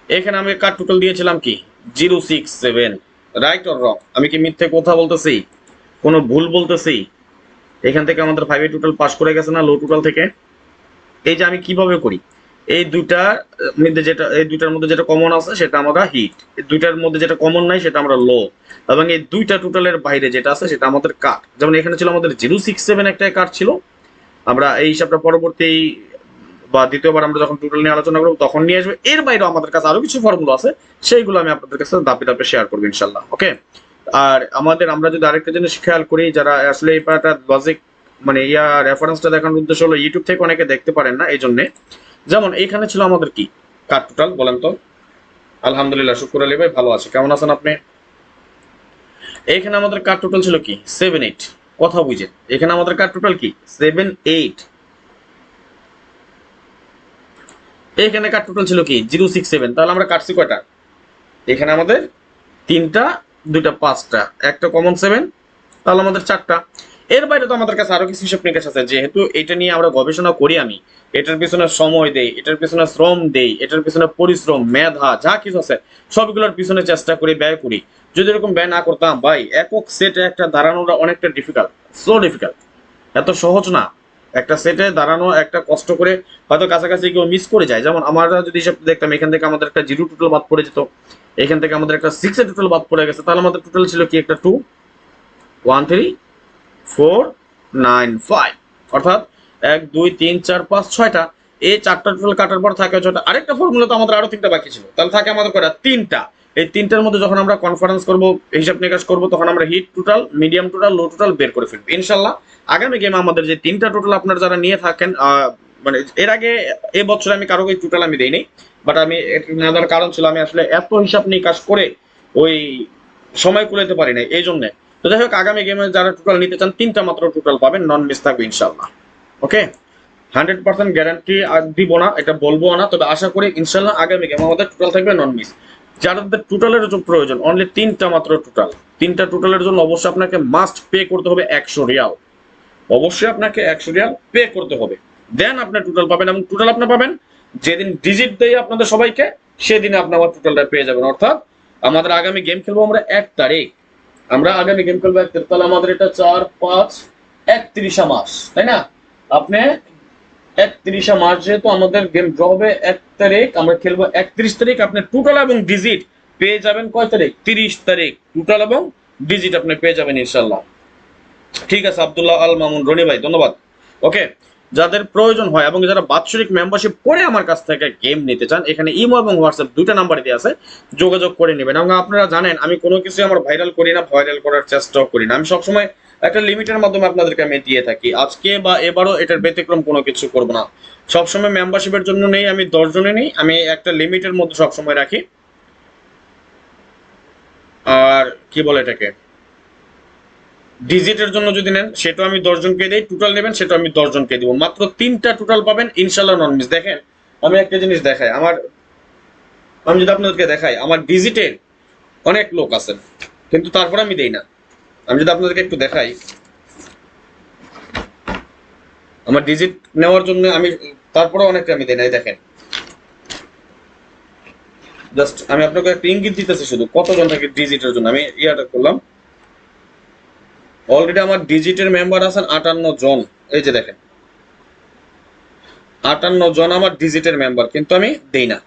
এখানে আমি কার টোটাল দিয়েছিলাম কি 067, রাইট অর রং? আমি কি মিথ্যে কথা বলতেছি, কোনো ভুল বলতেছি? এখান থেকে আমাদের 5 টোটাল পাস করে গেছে না লো টোটাল থেকে? এই যে আমি কিভাবে করি, এই দুইটার মধ্যে যেটা, এই দুইটার মধ্যে যেটা কমন আছে সেটা আমরা হিট, এই দুইটার মধ্যে যেটা কমন নাই সেটা আমরা লো, এবং এই দুইটা টোটালের বাইরে যেটা আছে সেটা আমাদের কাট। যেমন এখানে ছিল আমাদের 067 একটা কাট ছিল, আমরা এই হিসাবটা পরবর্তী বা দ্বিতীয়বার আমরা যখন টোটাল নিয়ে আলোচনা করবো তখন নিয়ে আসবে। এর বাইরেও আমাদের কাছে আরো কিছু ফর্মুলা আছে, সেইগুলো আমি আপনাদের কাছে ধাপে ধাপে শেয়ার করবো ইনশাল্লাহ। ওকে, আর আমরা যদি আরেকটা জিনিস খেয়াল করি, যারা আসলে এই পার্টটা লজিক মানে রেফারেন্সটা দেখানোর উদ্দেশ্য হলো ইউটিউব থেকে অনেকে দেখতে পারেন না, এই জন্যে। যেমন এখানে ছিল আমাদের কি কার টোটাল বলেন তো? আলহামদুলিল্লাহ, শুক্র আলী ভাই ভালো আছে, কেমন আছেন আপনি? এখানে আমাদের কার টোটাল ছিল কি 7 8, কথা বুঝেন, এখানে আমাদের কার টোটাল কি 7 8, এখানে কার টোটাল ছিল কি 067, তাহলে আমরা কাটছি কয়টা? এখানে আমাদের তিনটা, দুইটা পাঁচটা, একটা কমন 7, তাহলে আমাদের চারটা। এর বাইরে তো আমাদের কাছে আরো কিছু হিসাব নিকাশ আছে, যেহেতু এটা নিয়ে আমরা গবেষণা করি, আমি এটার পিছনে সময় দেই, এটার পিছনে শ্রম দেই, এটার পিছনে পরিশ্রম, মেধা যা কিছু আছে সবগুলোর পিছনে চেষ্টা করি, ব্যয় করি। যদি এরকম ব্যয় না করতাম ভাই, একক সেটে একটা দাঁড়ানোটা অনেকটা ডিফিকাল্ট, সো ডিফিকাল্ট, এত সহজ না। একটা সেটে দাঁড়ানো একটা কষ্ট করে, হয়তো কাছাকাছি কেউ মিস করে যায়। যেমন আমরা যদি হিসাব দেখতাম, এখান থেকে আমাদের একটা 0 টোটাল বাদ পড়ে যেত, এখান থেকে আমাদের একটা 6 এর টোটাল বাদ পড়ে গেছে, তাহলে আমাদের টোটাল ছিল কি একটা 2 1 3 4 9 5, অর্থাৎ 1 2 3 4 5 6টা। এই চারটা টোটাল কাটার পর থাকে ছয়টা। আরেকটা ফর্মুলা তো আমাদের আরো তিনটা বাকি ছিল, তাহলে থাকে আমাদের কয়টা? তিনটা। এই তিনটার মধ্যে যখন আমরা কনফারেন্স করব, হিসাব নিকাশ করব, তখন আমরা হিট টোটাল, মিডিয়াম টোটাল, লো টোটাল বের করে ফেলবো ইনশাল্লাহ। আগামী গেমে আমাদের যে তিনটা টোটাল আপনারা যারা নিয়ে থাকেন, মানে এর আগে এই বছর আমি কারো টোটাল আমি দেইনি, বাট আমি না দেওয়ার কারণ ছিল আমি আসলে এত হিসাব নিকাশ করে ওই সময় কুলাতে পারি না, এই জন্য। তো যাই হোক, আগামী গেমে যারা টোটাল নিতে চান তিনটা মাত্র টোটাল পাবেন, নন মিস থাকবে ইনশাল্লাহ। ওকে, 100% গ্যারান্টি দিব না, এটা বলবো না, তবে আশা করি ইনশাল্লাহ আগামী গেম আমাদের টোটাল থাকবে নন মিস। যাদের টোটালের প্রয়োজন অনলি তিনটা মাত্র টোটাল, তিনটা টোটালের জন্য অবশ্যই আপনাকে মাস্ট পে করতে হবে 100 রিয়াল, অবশ্যই আপনাকে 100 রিয়াল পে করতে হবে, দেন আপনি টোটাল পাবেন। এবং টোটাল আপনি পাবেন যেদিন ডিজিট দেয় আপনাদের সবাইকে, সেদিনে আপনি আমার টোটালটা পেয়ে যাবেন। অর্থাৎ আমাদের আগামী গেম খেলবো আমরা 1 তারিখ, আমরা আগামী গেম খেলবো 1 তারিখ, তাহলে আমাদের এটা 4 5 31 মাস, তাই না? আপনি 31 মাস যেহেতু আমাদের গেম ড্র হবে 1 তারিখ, আমরা খেলবো 31 তারিখ। আপনি টোটাল এবং ডিজিট পেয়ে যাবেন কয় তারিখ? 30 তারিখ টোটাল এবং ডিজিট আপনি পেয়ে যাবেন ইনশাল্লাহ। ঠিক আছে, আব্দুল্লাহ আল মামুন রনি ভাই ধন্যবাদ। ওকে, যাদের প্রয়োজন হয় এবং যারা বাৎসরিক মেম্বারশিপ করে আমার কাছ থেকে গেম নিতে চান, এখানে ইমো এবং হোয়াটসঅ্যাপ দুইটা নাম্বারই দেওয়া আছে, যোগাযোগ করে নেবেন। এবং আপনারা জানেন আমি কোনো কিছু আমার ভাইরাল করি না, ভাইরাল করার চেষ্টাও করি না, আমি সবসময় একটা লিমিটের মাধ্যমে আপনাদেরকে আমি দিয়ে থাকি। আজকে বা এবারও এটার ব্যতিক্রম কোনো কিছু করবো না, সবসময় মেম্বারশিপের জন্য নেই, আমি 10 জনে নেই, আমি একটা লিমিটের মধ্যে সবসময় রাখি। আর কি বলে এটাকে, ডিজিটের জন্য যদি নেন সেটাও আমি 10 জনকে দিই, টোটাল নেবেন সেটাও আমি 10 জনকে দিব, মাত্র তিনটা টোটাল পাবেন ইনশাল্লাহ নন মিস। দেখেন, আমি একটা জিনিস দেখাই, আমি যদি আপনাদেরকে দেখাই, আমার ডিজিটের অনেক লোক আছেন, কিন্তু তারপরে আমি দেই না। আমি যদি আপনাদেরকে একটু দেখাই, আমার ডিজিট নেওয়ার জন্য আমি তারপরে অনেকটা আমি দেই না। দেখেন, জাস্ট আমি আপনাকে একটা ইঙ্গিত দিতেছি শুধু কতজন থাকে ডিজিটের জন্য। আমি ইয়াটা করলাম, অলরেডি আমার ডিজিটের মেম্বার আছেন 58 জন। এই যে দেখেন, 58 জন আমার ডিজিটের মেম্বার, কিন্তু আমি দেই না।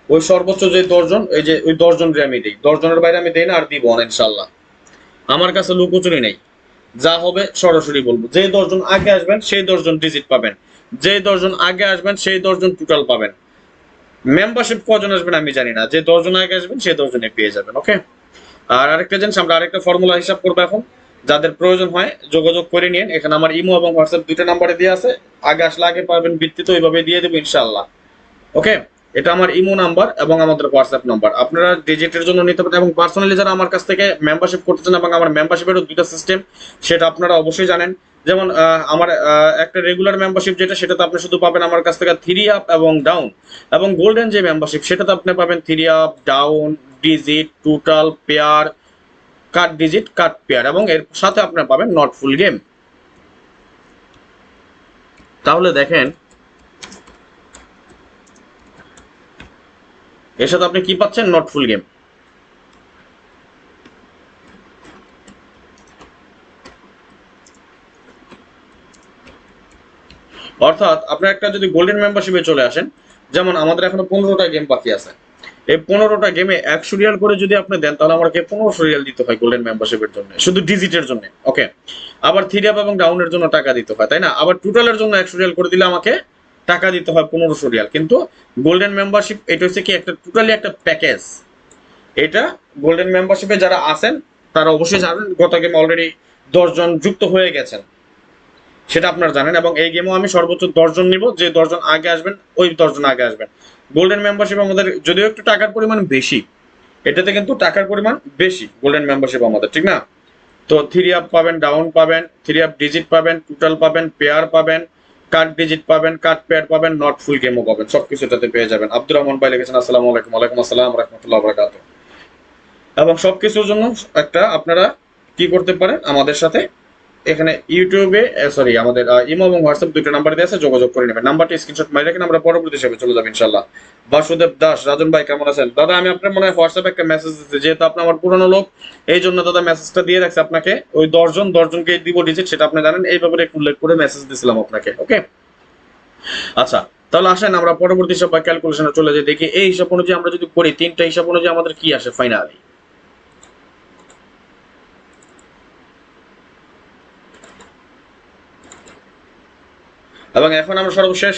ওই সর্বোচ্চ যে 10 জন, এই যে ওই 10 জনের আমি দিই, 10 জনের বাইরে আমি দেই না, আর দিব না ইনশাল্লাহ। আমার কাছে লুকোচুরি নেই, যা হবে সরাসরি বলবো। যে 10 জন আগে আসবেন সেই 10 জন ডিজিট পাবেন, যে 10 জন আগে আসবেন সেই 10 জন টোটাল পাবেন। মেম্বারশিপ কজন আসবেন আমি জানি না, যে 10 জন আগে আসবেন সেই 10 জনে পেয়ে যাবেন। ওকে, আর আরেকটা জিনিস, আমরা আরেকটা ফর্মুলা হিসাব করবো এখন। যাদের প্রয়োজন হয় যোগাযোগ করে নিন, এখানে আমার ইমো এবং হোয়াটসঅ্যাপ দুইটা নাম্বারে দিয়ে আছে। আগে আসলে আগে পাবেন, ভিত্তিতে ওইভাবে দিয়ে দেবো ইনশাআল্লাহ। ওকে, এটা আমার ইমো নাম্বার এবং আমাদের হোয়াটসঅ্যাপ নাম্বার। আপনারা ডিজিটের জন্য নিতে পারেন এবং পার্সোনালি যারা আমার কাছ থেকে মেম্বারশিপ করতে চান, এবং আমার মেম্বারশিপেরও দুইটা সিস্টেম, সেটা আপনারা অবশ্যই জানেন। যেমন আমার একটা রেগুলার মেম্বারশিপ যেটা, সেটাতে আপনি শুধু পাবেন আমার কাছ থেকে 3 আপ এবং ডাউন। এবং গোল্ডেন যে মেম্বারশিপ, সেটাতে আপনি পাবেন 3 up, down, digit, total, pair, cut digit, cut pair, এবং এর সাথে আপনারা পাবেন নট ফুল গেম। তাহলে দেখেন এর সাথে আপনি কি পাচ্ছেন, নট ফুল গেম। অর্থাৎ আপনার একটা যদি গোল্ডেন মেম্বারশিপে চলে আসেন, যেমন আমাদের এখনো 15টা গেম বাকি আছে, এই 15টা গেমে 100 রিয়াল করে যদি আপনি দেন, তাহলে আমাকে 1500 রিয়াল দিতে হয় গোল্ডেন মেম্বারশিপের জন্য, শুধু ডিজিটের জন্য। ওকে, আবার 3 আপ এবং ডাউনের জন্য টাকা দিতে হয়, তাই না? আবার টোটালের জন্য 100 রিয়াল করে দিলে আমাকে টাকা দিতে হয় 1500 রিয়াল। কিন্তু গোল্ডেন মেম্বারশিপ এটা হচ্ছে কি, একটা টোটালি একটা প্যাকেজ। এটা গোল্ডেন মেম্বারশিপে যারা আছেন তারা অবশ্যই জানেন, গত গেমে অলরেডি 10 জন যুক্ত হয়ে গেছেন, সেটা আপনারা জানেন। এবং এই গেমও আমি সর্বোচ্চ 10 জন নিব, যে 10 জন আগে আসবেন ওই 10 জন আগে আসবেন। গোল্ডেন মেম্বারশিপ আমাদের যদিও একটু টাকার পরিমাণ বেশি, এটাতে কিন্তু টাকার পরিমাণ বেশি গোল্ডেন মেম্বারশিপ আমাদের, ঠিক না? তো 3 আপ পাবেন, ডাউন পাবেন, 3 আপ ডিজিট পাবেন, টোটাল পাবেন, পেয়ার পাবেন, কাট ডিজিট পাবেন, কাট পেয়ার পাবেন, নট ফুল গেমও পাবেন, সবকিছু এটাতে পেয়ে যাবেন। আব্দুর রহমান ভাই লিখেছেন আসসালামু আলাইকুম। ওয়ালাইকুম আসসালাম রাহমাতুল্লাহি ওয়া বারাকাতুহু। এবং সবকিছুর জন্য একটা আপনারা কি করতে পারেন আমাদের সাথে, এখানে ইউটিউবে সরি আমাদের ইমো এবং হোয়াটসঅ্যাপ দুটো নাম্বার দিয়ে আছে, যোগাযোগ করে নেবেন। নাম্বারটি স্ক্রিনশট মারি রাখেন, আমরা পরবর্তী হিসেবে চলে যাবো ইনশাআল্লাহ। বাসুদেব দাস, রাজন ভাই কেমন আছেন? দাদা আমি আপনার মনে হয় হোয়াটসঅ্যাপে একটা মেসেজ দিচ্ছি, যেহেতু আপনি আমার পুরনো লোক, এই জন্য দাদা মেসেজটা দিয়ে রাখছে আপনাকে। ওই 10 জনকে দিব ডিজিট, সেটা আপনি জানেন, এই ব্যাপারে একটু উল্লেখ করে মেসেজ দিছিলাম আপনাকে। ওকে, আচ্ছা, তাহলে আসেন আমরা পরবর্তী হিসাব বা ক্যালকুলেশনে চলে যাই। দেখি এই হিসাব অনুযায়ী আমরা যদি করি, তিনটা হিসাব অনুযায়ী আমাদের কি আসে ফাইনালি। এবং এখন আমরা সর্বশেষ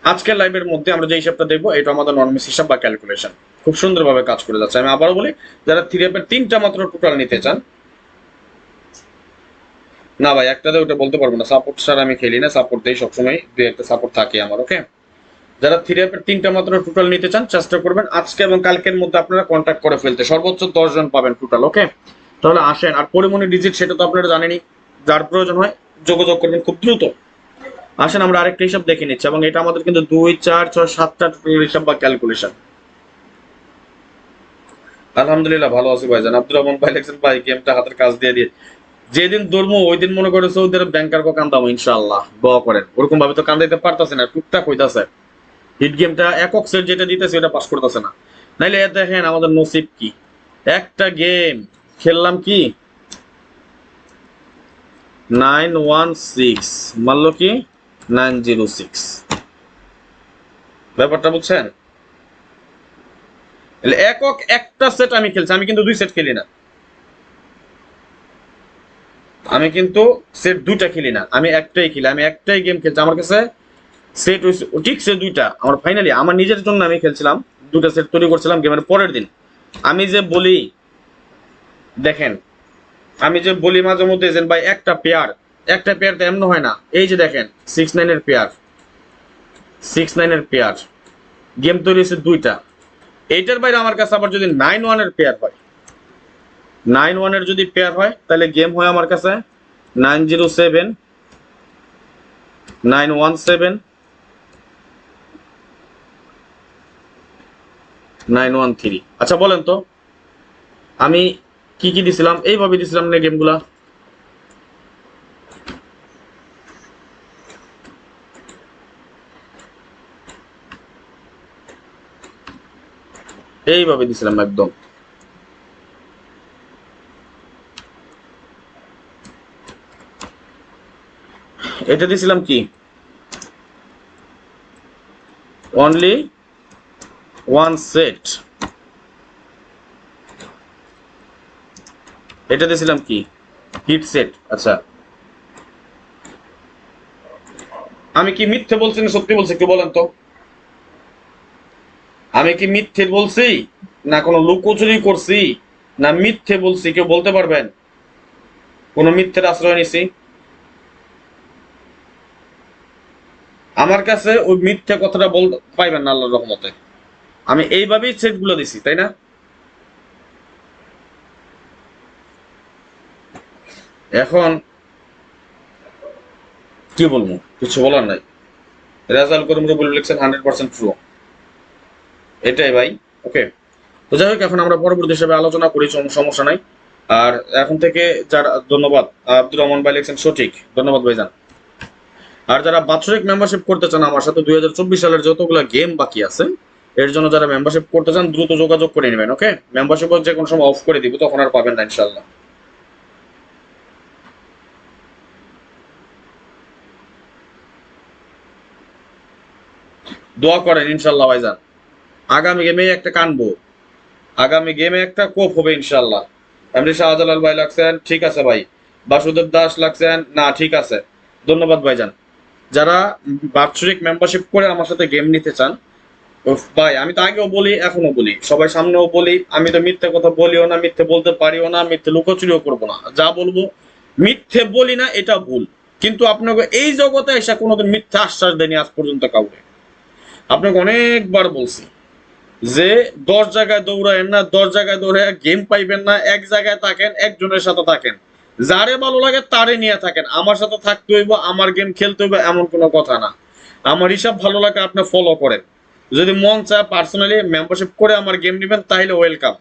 আজকের লাইভের মধ্যে আমরা যে হিসাবটা দেখবো, এটা আমাদের নর্মাল হিসাব বা ক্যালকুলেশন, খুব সুন্দরভাবে কাজ করে যাচ্ছে। আমি আবারও বলি, যারা 3 আপের 3টা মাত্র টোটাল নিতে চান, না ভাই একটাতে ওটা বলতে পারবো না, সাপোর্ট ছাড়া আমি খেলি না, সাপোর্ট দেই সবসময়, দুই একটা সাপোর্ট থাকে আমার। ওকে, যারা 3 আপের 3টা মাত্র টোটাল নিতে চান, চেষ্টা করবেন আজকে এবং কালকের মধ্যে আপনারা কন্ট্যাক্ট করে ফেলতে, সর্বোচ্চ 10 জন পাবেন টোটাল। ওকে, তাহলে আসেন। আর পরিমণি ডিজিট সেটা তো আপনারা জানেনই, যার প্রয়োজন হয় যোগাযোগ করবেন খুব দ্রুত। আসেন আমরা আরেকটা হিসাব দেখে নিচ্ছি, এবং এটা আমাদের কিন্তু 2 4 6 7টা টোটাল হিসাব বা ক্যালকুলেশন। আলহামদুলিল্লাহ ভালো আছি ভাইজান। আব্দুর রহমান ভাই লেখছেন, ভাই গেমটা হাতের কাজ দিয়ে দিয়ে যেদিন ধরবো ওই দিন মনে করে সৌদি আরব ব্যাংকার কান্দাবো ইনশাআল্লাহ, দোয়া করেন। ওরকম ভাবে তো কান্দাইতে পারতেছে না, টুকটাক হইতাছে। হিট গেমটা একক সেট যেটা দিতেছে ওটা পাস করতেছে না। নাইলে দেখেন আমাদের নসিব কি, একটা গেম খেললাম কি 916, মারল কি 906, ব্যাপারটা বুঝছেন? একক একটা সেট আমি খেলছি, আমি কিন্তু 2 সেট খেলি না, আমি কিন্তু সেট 2টা খেলি না, আমি একটাই খেলি, আমি একটাই গেম খেলছি। আমার কাছে সেট ঠিক সে 2টা আমার ফাইনালি আমার নিজের জন্য আমি খেলছিলাম, 2টা সেট তৈরি করছিলাম গেমের পরের দিন। আমি যে বলি দেখেন, আমি যে বলি মাঝে মধ্যে যে ভাই একটা পেয়ার তো এমন হয় না। এই যে দেখেন 6-9 এর পেয়ার, 6-9 এর পেয়ার গেম তৈরি হয়েছে 2টা। এইটার বাইরে আমার কাছে আবার যদি 9-1 এর পেয়ার হয়, 9-1 এর যদি পেয়ার হয়, তাহলে গেম হয় আমার কাছে 907, 917, 913। আচ্ছা বলেন তো আমি কি কি দিছিলাম? এইভাবে দিছিলাম না গেমগুলা, এইভাবে দিছিলাম একদম। এটা দিছিলাম কি অনলি 1 সেট, এটা দিছিলাম কি হিট সেট। আচ্ছা, আমি কি মিথ্যে বলছি না সত্যি বলছি একটু বলেন তো? আমি কি মিথ্যে বলছি, না কোনো লুকোচুরি করছি, না মিথ্যে বলছি? কেউ বলতে পারবেন কোনো মিথ্যের আশ্রয় নিছি? আমার কাছে ওই মিথ্যে কথাটা বলতে পাইবেন না আল্লাহর রহমতে। আমি এইভাবেই সেটগুলো দিছি, তাই না? এখন কি বলবো, কিছু বলার নাই। রেজাল্ট করে মুখে বলে লিখছেন 100% ট্রু, এটাই ভাই। ওকে, তো যাই হোক, এখন আমরা পরবর্তী হিসেবে আলোচনা করি, সমস্যা নাই। আর এখন থেকে যারা, ধন্যবাদ আব্দুর রহমান ভাই লিখছেন সঠিক, ধন্যবাদ ভাইজান। আর যারা বাৎসরিক মেম্বারশিপ করতে চান আমার সাথে 2024 সালের যতগুলো গেম বাকি আছে, এর জন্য যারা মেম্বারশিপ করতে চান দ্রুত যোগাযোগ করে নেবেন। ওকে, মেম্বারশিপ যে কোনো সময় অফ করে দিব, তখন আর পাবেন না ইনশাল্লাহ। দোয়া করেন ইনশাল্লাহ ভাইজান, আগামী গেমে একটা কানবো, আগামী গেমে একটা কোপ হবে ইনশাল্লাহ। এমনি শাহজালাল ভাই লাগছেন, ঠিক আছে ভাই। বাসুদেব দাস লাগছেন, না ঠিক আছে, ধন্যবাদ ভাইজান। যারা বাৎসরিক মেম্বারশিপ করে আমার সাথে গেম নিতে চান, উফ ভাই, আমি তো আগেও বলি এখনো বলি, সবাই সামনেও বলি, আমি তো মিথ্যে কথা বলিও না, মিথ্যে বলতে পারিও না, মিথ্যে লুকোচুরিও করবো না। যা বলবো মিথ্যে বলি না, এটা ভুল। কিন্তু আপনাকে এই জগতে এসে কোনোদিন মিথ্যা আশ্বাস দেয়নি আজ পর্যন্ত কাউকে। আপনাকে অনেকবার বলছি যে 10 জায়গায় দৌড়ায়েন না, 10 জায়গায় দৌড়ে গেম পাইবেন না, এক জায়গায় থাকেন, একজনের সাথে থাকেন, যারে ভালো লাগে তারে নিয়ে থাকেন। আমার সাথে থাকতে হইব, আমার গেম খেলতে হইব, এমন কোনো কথা না। আমার হিসাব ভালো লাগে আপনি ফলো করেন, যদি মন চায় পার্সোনালি মেম্বারশিপ করে আমার গেম নেবেন তাহলে ওয়েলকাম।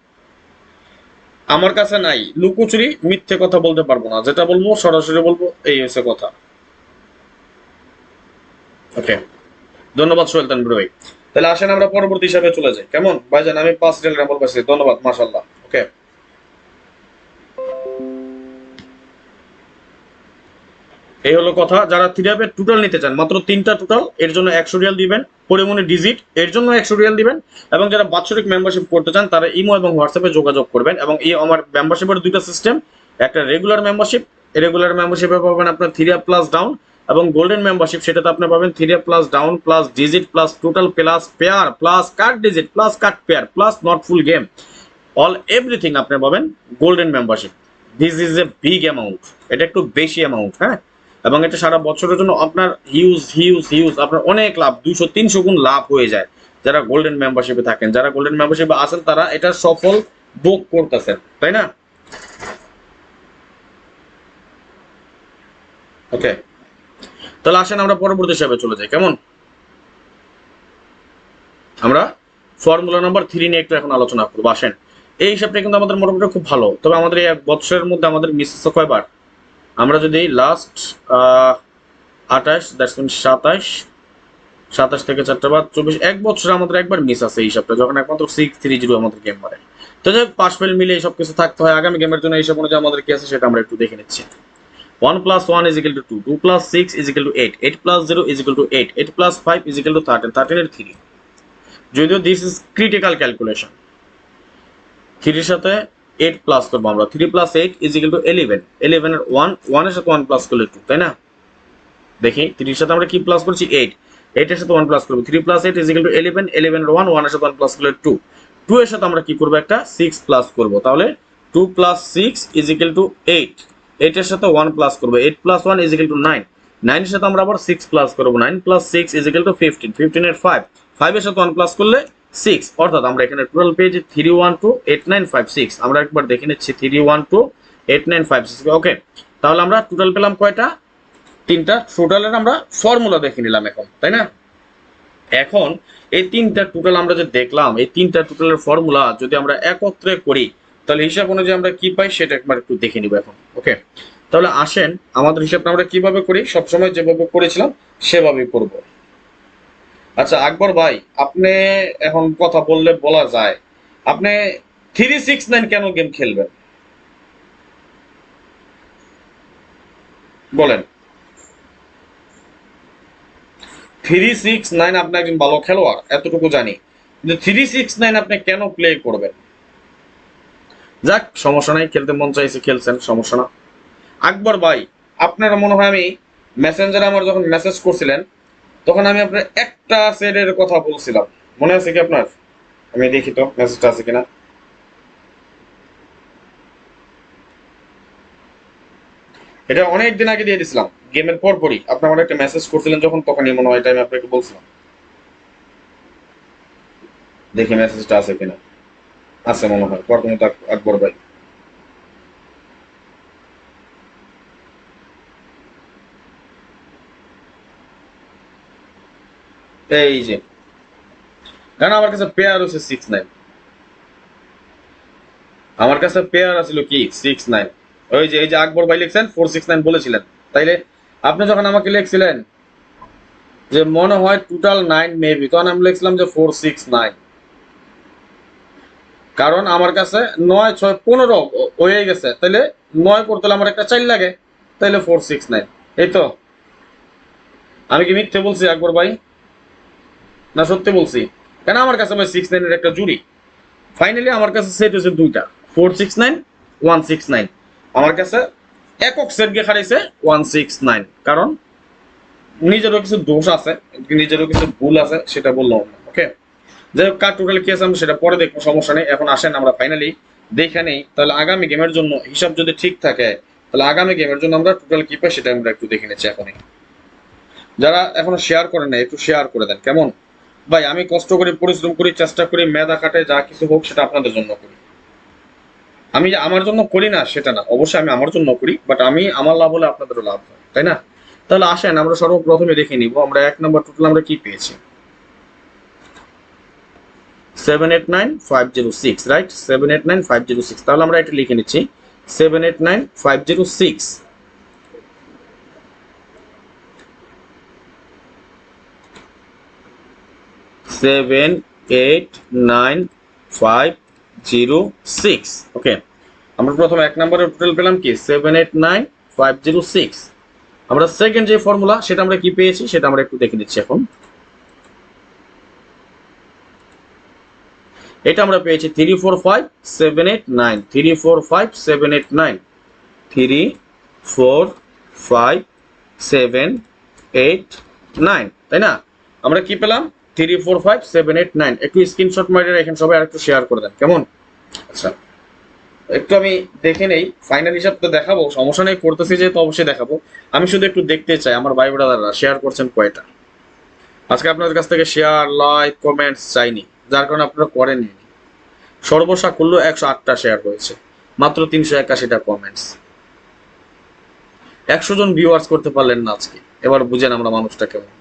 আমার কাছে নাই লুকোচুরি, মিথ্যে কথা বলতে পারবো না, যেটা বলবো সরাসরি বলবো, এই হচ্ছে কথা। ওকে, ধন্যবাদ সোহেল তানভীর ভাই। তাহলে আসেন আমরা পরবর্তী হিসাবে চলে যাই, কেমন ভাইজান? আমি 5 রিয়াল র্যাম্বল পাইছি, ধন্যবাদ, মাশাল্লাহ। ওকে, এই হলো কথা। যারা 3 অ্যাপের টোটাল নিতে চান, মাত্র 3টা টোটাল, এর জন্য 100 রিয়াল দিবেন। পরিমনি ডিজিট, এর জন্য 100 রিয়াল দিবেন। এবং যারা বাৎসরিক মেম্বারশিপ করতে চান তারা ইমো এবং হোয়াটসঅ্যাপে যোগাযোগ করবেন। এবং এই আমার মেম্বারশিপের দুইটা সিস্টেম, একটা রেগুলার মেম্বারশিপ, রেগুলার মেম্বারশিপে পাবেন আপনার 3 অ্যাপ প্লাস ডাউন, এবং গোল্ডেন মেম্বারশিপ, সেটাতে আপনি পাবেন 3 app plus down plus digit plus total plus pair plus cut digit plus cut pair plus not full game, all everything আপনি পাবেন golden membership. This is a big amount, এটা একটু বেশি amount, হ্যাঁ। এবং এটা সারা বছরের জন্য আপনার হিউজ হিউজ হিউজ, আপনার অনেক লাভ, 200-300 গুণ লাভ হয়ে যায় যারা গোল্ডেন মেম্বারশিপে থাকেন। যারা গোল্ডেন মেম্বারশিপে আছেন তারা এটা সফল ভোগ করতেছেন, তাই না? ওকে, তাহলে আসেন আমরা পরবর্তী হিসাবে চলে যাই, কেমন? আমরা ফর্মুলা নাম্বার 3 নিয়ে একটু এখন আলোচনা করবো, আসেন। এই হিসাবটা কিন্তু আমাদের মোটামুটি খুব ভালো, তবে আমাদের এই 1 বছরের মধ্যে আমাদের মিস কয়বার? আমরা যদি লাস্ট 28, দ্যাটস মিন 27 থেকে 4টা বাদ 24, 1 বছরে আমাদের একবার মিস আছে এই হিসাবটা, যখন একমাত্র 630 আমাদের গেম মারে। তো যাই হোক, পাস ফেল মিলে সব কিছু থাকতে হয়। আগামী গেমের জন্য এইসব অনুযায়ী আমাদের কি আছে সেটা আমরা একটু দেখে নিচ্ছি। 1 + 1 = 2, 2 + 6 = 8, 8 + 0 = 8, 8 + 5 = 13, 13 এর 3। যদিও দিস ইজ ক্রিটিক্যাল ক্যালকুলেশন, 3 এর সাথে 8 প্লাস করবো আমরা, 3 + 8 = 11, 11 এর 1, 1 এর সাথে 1 প্লাস করলে 2, তাই না? দেখি 3 এর সাথে আমরা কি প্লাস করছি, 8, 8 এর সাথে 1 প্লাস করব, 3 + 8 = 11, 11 এর 1, 1 এর সাথে 1 প্লাস করলে 2, 2 এর সাথে আমরা কি করব, একটা 6 প্লাস করব, তাহলে 2 + 6 = 8, 8 এর সাথে 1 প্লাস করব, 8 + 1 = 9, 9 এর সাথে আমরা আবার 6 প্লাস করব, 9 + 6 = 15, 15 এর 5, 5 এর সাথে 1 প্লাস করলে 6, অর্থাৎ আমরা এখানে টোটাল পেয়েছি 3128956। আমরা একবার দেখে নিচ্ছি 3128956। ওকে, তাহলে আমরা টোটাল পেলাম কয়টা? 3টা। টোটালের আমরা ফর্মুলা দেখে নিলাম এখন, তাই না? এখন এই 3টা টোটাল আমরা যে দেখলাম, এই 3টা টোটালের ফর্মুলা যদি আমরা একত্রে করি তাহলে হিসাব অনুযায়ী আমরা কি পাই সেটা একবার একটু দেখে নিব এখন। ওকে, তাহলে আসেন আমাদের হিসাবটা আমরা কিভাবে করি, সবসময় যেভাবে করেছিলাম সেভাবেই করব। আচ্ছা আকবর ভাই, আপনি এখন কথা বললে বলা যায়, আপনি 369 কেন গেম খেলবেন বলেন? 369, আপনি একজন ভালো খেলোয়াড় এতটুকু জানি, কিন্তু 369 আপনি কেন প্লে করবেন? যাক, সমস্যা নাই, খেলতে মন চাইছে খেলছেন, সমস্যা না। আকবর ভাই, আপনারা মনে হয় আমি মেসেঞ্জারে আমার যখন মেসেজ করছিলেন তখন আমি আপনার একটা সেটের কথা বলছিলাম, মনে আছে কি আপনার? আমি দেখি তো মেসেজটা আছে কিনা। এটা অনেক দিন আগে দিয়ে দিছিলাম, গেমের পরই আপনি আমার একটা মেসেজ করছিলেন যখন, তখনই মনে হয় এটা আমি আপনাকে বলছিলাম। দেখি মেসেজটা আছে কিনা। আছে মনে হয়, প্রথমত আকবর ভাই। এই যে, কারণ আমার কাছে পেয়ার হচ্ছে 6-9। আমার কাছে পেয়ার আছিল কি 6-9। ওই যে এই যে আকবর ভাই লিখছেন 469 বলেছিলেন, তাইলে আপনি যখন আমাকে লিখছিলেন যে মনে হয় টোটাল 9 মেবি, তখন আমি লিখছিলাম যে 469। কারণ আমার কাছে 9 6 15 হয়ে গেছে, তাইলে 9 করতে হলে আমার একটা 4 লাগে, তাইলে 469। এই তো, আমি কি মিথ্যে বলছি আকবর ভাই, না সত্যি বলছি? কেন আমার কাছে ভাই 6-9 এর একটা জুড়ি। ফাইনালি আমার কাছে সেট হচ্ছে দুইটা, 469 169। আমার কাছে একক সেট গিয়ে খারাইছে 169, কারণ নিজেরও কিছু দোষ আছে, নিজেরও কিছু ভুল আছে, সেটা বললাম। ওকে, যাই হোক, কার টোটাল কি আছে আমরা সেটা পরে দেখবো, সমস্যা নেই। এখন আসেন আমরা ফাইনালি দেখে নেই, তাহলে আগামী গেমের জন্য হিসাব যদি ঠিক থাকে, তাহলে আগামী গেমের জন্য আমরা টোটাল কি পাই সেটা আমরা একটু দেখে নিচ্ছি এখনই। যারা এখনো শেয়ার করেন না, একটু শেয়ার করে দেন কেমন? ভাই আমি কষ্ট করি, পরিশ্রম করি, চেষ্টা করি, মেধা খাটে, যা কিছু হোক সেটা আপনাদের জন্য করি। আমি যে আমার জন্য করি না সেটা না, অবশ্যই আমি আমার জন্য করি, বাট আমি আমার লাভ হলে আপনাদেরও লাভ হয়, তাই না? তাহলে আসেন আমরা সর্বপ্রথমে দেখে নিব আমরা 1 নম্বর টোটাল আমরা কি পেয়েছি। 789506, রাইট? 789506, তাহলে আমরা এটা লিখে নিচ্ছি 789506। 789506, ওকে। আমরা প্রথমে 1 নম্বরের টোটাল পেলাম কি 789506। আমরা সেকেন্ড যে ফর্মুলা সেটা আমরা কি পেয়েছি সেটা আমরা একটু দেখে নিচ্ছি এখন। এটা আমরা পেয়েছি 345789, 345789, 345789, তাই না? আমরা কি পেলাম 345789। একটু স্ক্রিনশট মারে এখানে সবাই আরেকটু শেয়ার করে দেন কেমন? আচ্ছা, একটু আমি দেখে নেই, ফাইনাল হিসাব তো দেখাবো, সমস্যা নেই, করতেছি যেহেতু অবশ্যই দেখাবো। আমি শুধু একটু দেখতে চাই আমার ভাই ব্রাদাররা শেয়ার করছেন কয়টা। আজকে আপনাদের কাছ থেকে শেয়ার, লাইক, কমেন্টস চাইনি, যার কারণে আপনারা করেননি। সর্বসাকুল্য 108টা শেয়ার হয়েছে, মাত্র 381টা কমেন্টস। 100 জন ভিউয়ার্স করতে পারলেন না আজকে, এবার বুঝেন আমরা মানুষটা কেমন।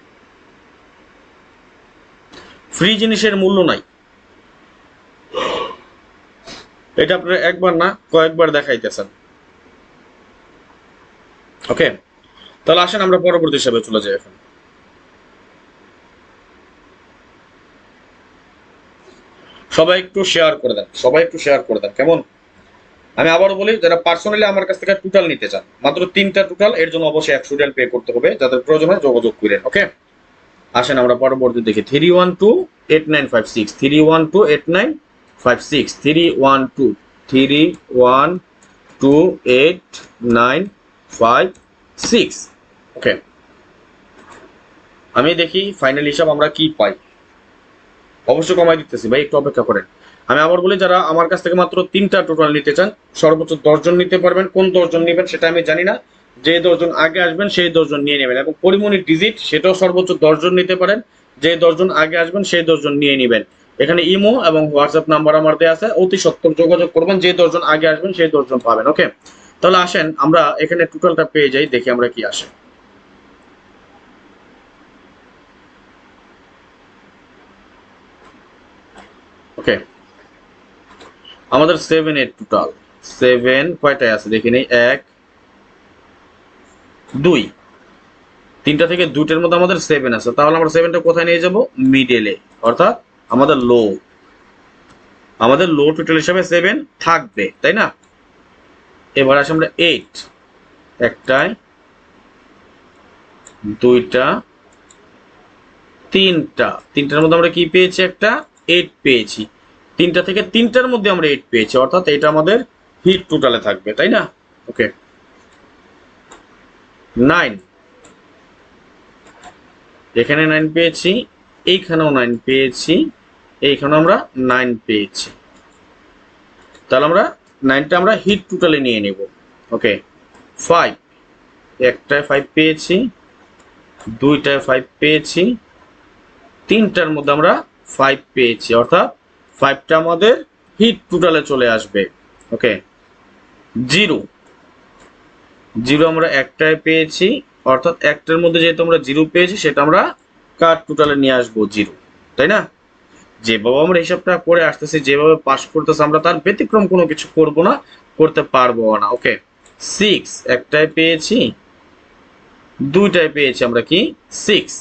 ফ্রি জিনিসের মূল্য নাই, এটা আপনারা একবার না কয়েকবার দেখাইতেছেন। ওকে, তাহলে আসেন আমরা পরবর্তী হিসাবে চলে যাই এখন। সবাই একটু শেয়ার করে দেন, সবাই একটু শেয়ার করে দেন কেমন? আমি আবারও বলি, যারা পার্সোনালি আমার কাছ থেকে টোটাল নিতে চান, মাত্র 3টা টোটাল, এর জন্য অবশ্যই 100 রিয়াল পে করতে হবে, যাদের প্রয়োজন হয় যোগাযোগ করেন। ওকে, আসেন আমরা পরবর্তী দেখি 3128956, 3128956, 3128956। ওকে, আমি দেখি ফাইনাল হিসাব আমরা কি পাই। অবশ্যই কমাই দিতেছি ভাই, একটু অপেক্ষা করেন। আমি আবার বলি, যারা আমার কাছ থেকে মাত্র 3টা টোটাল নিতে চান, সর্বোচ্চ 10 জন নিতে পারবেন। কোন 10 জন নেবেন সেটা আমি জানি না, যে 10 জন আগে আসবেন সেই 10 জন নিয়ে নেবেন, এবং পরিমণি ডিজিট সেটাও সর্বোচ্চ 10 জন নিতে পারেন। যে 10 জন আগে আসবেন সেই 10 জন নিয়ে নেবেন। এখানে ইমো এবং হোয়াটসঅ্যাপ নাম্বার আমার দেওয়া আছে, অতি সত্বর যোগাযোগ করবেন, যে 10 জন আগে আসবেন সেই 10 জন পাবেন। ওকে, তাহলে আসেন আমরা এখানে টোটালটা পেয়ে যাই, দেখি আমরা কি আসে। ওকে, আমাদের 7-8 টোটাল, 7 কয়টায় আছে দেখি নেই, 1 2, 3টা থেকে 2টার মধ্যে আমাদের 7 আছে, তাহলে আমরা 7টা কোথায় নিয়ে যাব? মিডলে, অর্থাৎ আমাদের লো, আমাদের লো টোটাল হিসাবে 7 থাকবে, তাই না? এবার আসে আমরা 8, একটায়, দুইটা, তিনটার মধ্যে আমরা কি পেয়েছি? একটা 8 পেয়েছি। 3টা থেকে 3টার মধ্যে আমরা 8 পেয়েছি, অর্থাৎ এটা আমাদের হিট টোটালে থাকবে, তাই না? ওকে, 9, এখানে 9 পেয়েছি, এইখানেও 9 পেয়েছি, এইখানে আমরা 9 পেয়েছি। তাহলে আমরা 9টা আমরা হিট টোটালে নিয়ে নেব। ওকে, 5, একটায় 5 পেয়েছি, দুইটায় 5 পেয়েছি, তিনটার মধ্যে আমরা 5 পেয়েছি, অর্থাৎ 5টা আমাদের হিট টোটালে চলে আসবে। ওকে, 0, 0 আমরা একটায় পেয়েছি, অর্থাৎ একটার মধ্যে যেহেতু আমরা 0 পেয়েছি সেটা আমরা কার টোটালে নিয়ে আসবো 0, তাই না? যেভাবে আমরা হিসাবটা করে আসতেছি, যেভাবে পাস করতেছি, আমরা তার ব্যতিক্রম কোনো কিছু করব না, করতে পারবো না। ওকে, 6, একটায় পেয়েছি, দুইটায় পেয়েছি আমরা কি 6,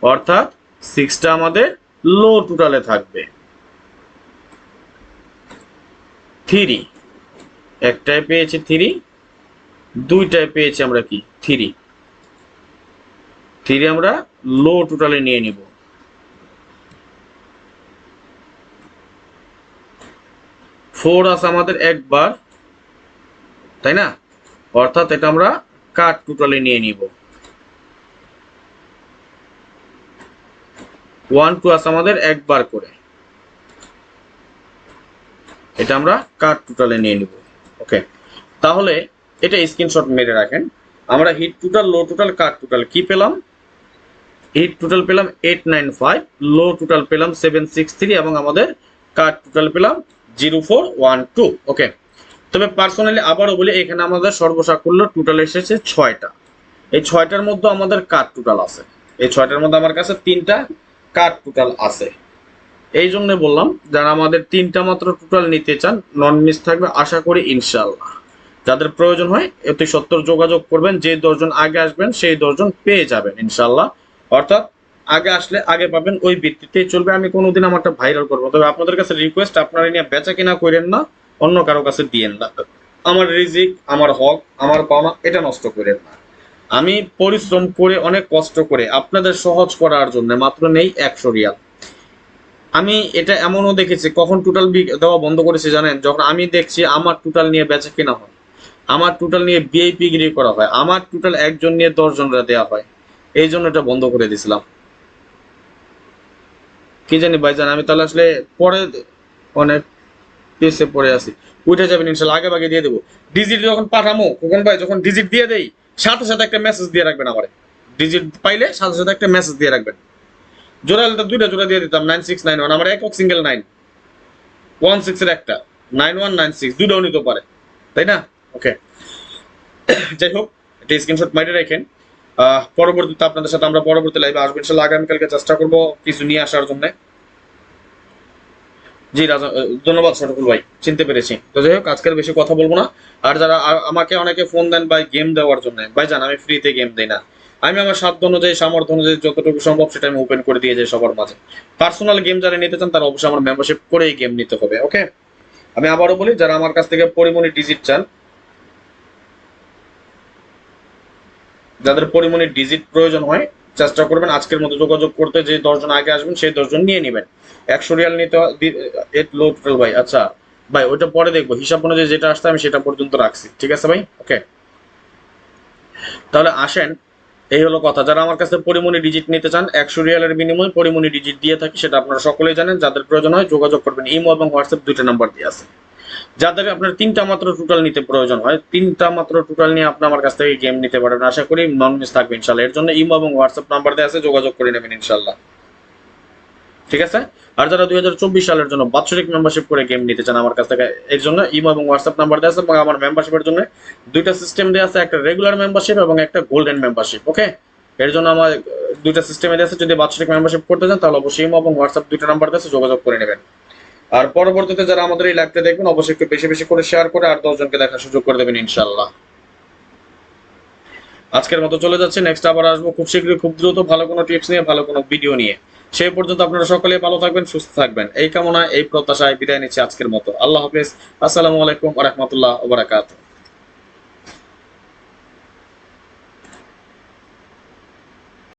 অর্থাৎ 6টা আমাদের লো টোটালে থাকবে। 3, একটায় পেয়েছি 3, দুইটায় পেয়েছি আমরা কি 3, 3 আমরা লো টোটালে নিয়ে নিব। 4 আছে আমাদের একবার, তাই না? অর্থাৎ এটা আমরা কাট টোটালে নিয়ে নিব। 1, 2 আছে আমাদের একবার করে, এটা আমরা কাট টোটালে নিয়ে নিব। ওকে, তাহলে এটা স্ক্রিনশট মেরে রাখেন। আমরা হিট টোটাল, লো টোটাল, কাট টোটাল কি পেলাম? হিট টোটাল পেলাম 895, লো টোটাল পেলাম 763 এবং আমাদের কাট টোটাল পেলাম 0412। ওকে, তবে পার্সোনালি আবারও বলি, এখানে আমাদের সর্বসাকুল্য টোটাল এসেছে 6টা। এই 6টার মধ্যে আমাদের কাট টোটাল আছে, এই 6টার মধ্যে আমার কাছে 3টা কাট টোটাল আছে। এই জন্য বললাম, যারা আমাদের 3টা মাত্র টোটাল নিতে চান, নন মিস থাকবে আশা করি ইনশাআল্লাহ। যাদের প্রয়োজন হয় অতি সত্বর যোগাযোগ করবেন, যে 10 জন আগে আসবেন সেই 10 জন পেয়ে যাবেন ইনশাআল্লাহ। অর্থাৎ আগে আসলে আগে পাবেন, ওই ভিত্তিতেই চলবে। আমি কোনোদিন আমারটা ভাইরাল করবো, তবে আপনাদের কাছে রিকোয়েস্ট, আপনারা নিয়ে বেচা কিনা করেন না, অন্য কারো কাছে দিয়েন না। আমার রিজিক, আমার হক, আমার পাওনা, এটা নষ্ট করেন না। আমি পরিশ্রম করে, অনেক কষ্ট করে আপনাদের সহজ করার জন্য মাত্র নেই 100 রিয়াল। আমি এটা এমনও দেখেছি, কখন টোটাল দেওয়া বন্ধ করেছি জানেন? যখন আমি দেখছি আমার টোটাল নিয়ে বেচা কিনা হয়, আমার টোটাল নিয়ে ভিআইপি গিরি করা হয়, আমার টোটাল একজন নিয়ে 10 জনরা দেওয়া হয়, এই জন্য এটা বন্ধ করে দিয়েছিলাম। কি জানি ভাইজান, আমি তাহলে আসলে পরে অনেক পিছে পড়ে আছি। উঠে যাবেন ইনশাল্লাহ, আগে ভাগে দিয়ে দেবো। ডিজিট যখন পাঠামো, কখন ভাই যখন ডিজিট দিয়ে দেই, সাথে সাথে একটা মেসেজ দিয়ে রাখবেন আমারে। ডিজিট পাইলে সাথে সাথে একটা মেসেজ দিয়ে রাখবেন। জোড়া হলে তো 2টা জোড়া দিয়ে দিতাম, 9691, আমার একক সিঙ্গেল 9, 16 এর একটা 9196, দুটাও নিতে পারে, তাই না? ওকে, যাই হোক, এটা স্ক্রিনশট মাইরে রাখেন। পরবর্তীতে আপনাদের সাথে আমরা পরবর্তী লাইভে আসবো ইনশাল্লাহ। আগামীকালকে চেষ্টা করবো কিছু নিয়ে আসার জন্য। জি রাজা, ধন্যবাদ শরফুল ভাই, চিনতে পেরেছি। তো যাই হোক, আজকের বেশি কথা বলবো না। আর যারা আমাকে অনেকে ফোন দেন ভাই গেম দেওয়ার জন্য, ভাই জান আমি ফ্রিতে গেম দেই না। আমি আমার সাধ্য অনুযায়ী, সামর্থ্য অনুযায়ী যতটুকু সম্ভব সেটা আমি ওপেন করে দিয়ে যাই সবার মাঝে। পার্সোনাল গেম যারা নিতে চান তারা অবশ্যই আমার মেম্বারশিপ করেই গেম নিতে হবে। ওকে, আমি আবারও বলি, যারা আমার কাছ থেকে পরিমণি ডিজিট চান, যাদের পরিমণি ডিজিট প্রয়োজন হয়, চেষ্টা করবেন আজকের মতো যোগাযোগ করতে। যে 10 জন আগে আসবেন সেই 10 জন নিয়ে নেবেন। 100 রিয়াল নিতে লো টোটাল ভাই। আচ্ছা ভাই, ওইটা পরে দেখবো, হিসাব অনুযায়ী যেটা আসছে আমি সেটা পর্যন্ত রাখছি, ঠিক আছে ভাই? ওকে, তাহলে আসেন, এই হলো কথা। যারা আমার কাছে পরিমণি ডিজিট নিতে চান, 100 রিয়ালের বিনিময়ে পরিমণি ডিজিট দিয়ে থাকি, সেটা আপনারা সকলেই জানেন। যাদের প্রয়োজন হয় যোগাযোগ করবেন, ইমো এবং হোয়াটসঅ্যাপ 2টা নাম্বার দিয়ে আছে। যাদের আপনার 3টা মাত্র টোটাল নিতে প্রয়োজন হয়, 3টা মাত্র টোটাল নিয়ে আপনি আমার কাছ থেকে গেম নিতে পারবেন। আশা করি নন মিস থাকবে ইনশাল্লাহ। এর জন্য ইমো এবং হোয়াটসঅ্যাপ নাম্বার দেওয়া আছে, যোগাযোগ করে নেবেন ইনশাল্লাহ, ঠিক আছে? আর যারা 2024 সালের জন্য বাৎসরিক মেম্বারশিপ করে গেম নিতে চান আমার কাছ থেকে, এর জন্য ইমো এবং হোয়াটসঅ্যাপ নাম্বার দেওয়া আছে। এবং আমার মেম্বারশিপের জন্য 2টা সিস্টেম দেওয়া আছে, একটা রেগুলার মেম্বারশিপ এবং একটা গোল্ডেন মেম্বারশিপ। ওকে, এর জন্য আমার 2টা সিস্টেমে দেওয়া আছে। যদি বাৎসরিক মেম্বারশিপ করতে চান তাহলে অবশ্যই ইমো এবং হোয়াটসঅ্যাপ 2টা নাম্বার দেওয়া আছে, যোগাযোগ করে নেবেন। আর পরবর্তীতে যারা আমাদের এই লাইভটা দেখবেন, অবশ্যই একটু বেশি বেশি করে শেয়ার করে আর 10 জনকে দেখার সুযোগ করে দেবেন ইনশাল্লাহ। আজকের মতো চলে যাচ্ছে, নেক্সট আবার আসবো খুব শীঘ্রই, খুব দ্রুত, ভালো কোনো টিপস নিয়ে, ভালো কোনো ভিডিও নিয়ে। সেই পর্যন্ত আপনারা সকলে ভালো থাকবেন, সুস্থ থাকবেন, এই কামনা, এই প্রত্যাশায় বিদায় নিচ্ছি আজকের মতো। আল্লাহ হাফেজ, আসসালামু আলাইকুম ওয়া রাহমাতুল্লাহি ওয়া বারাকাতুহু।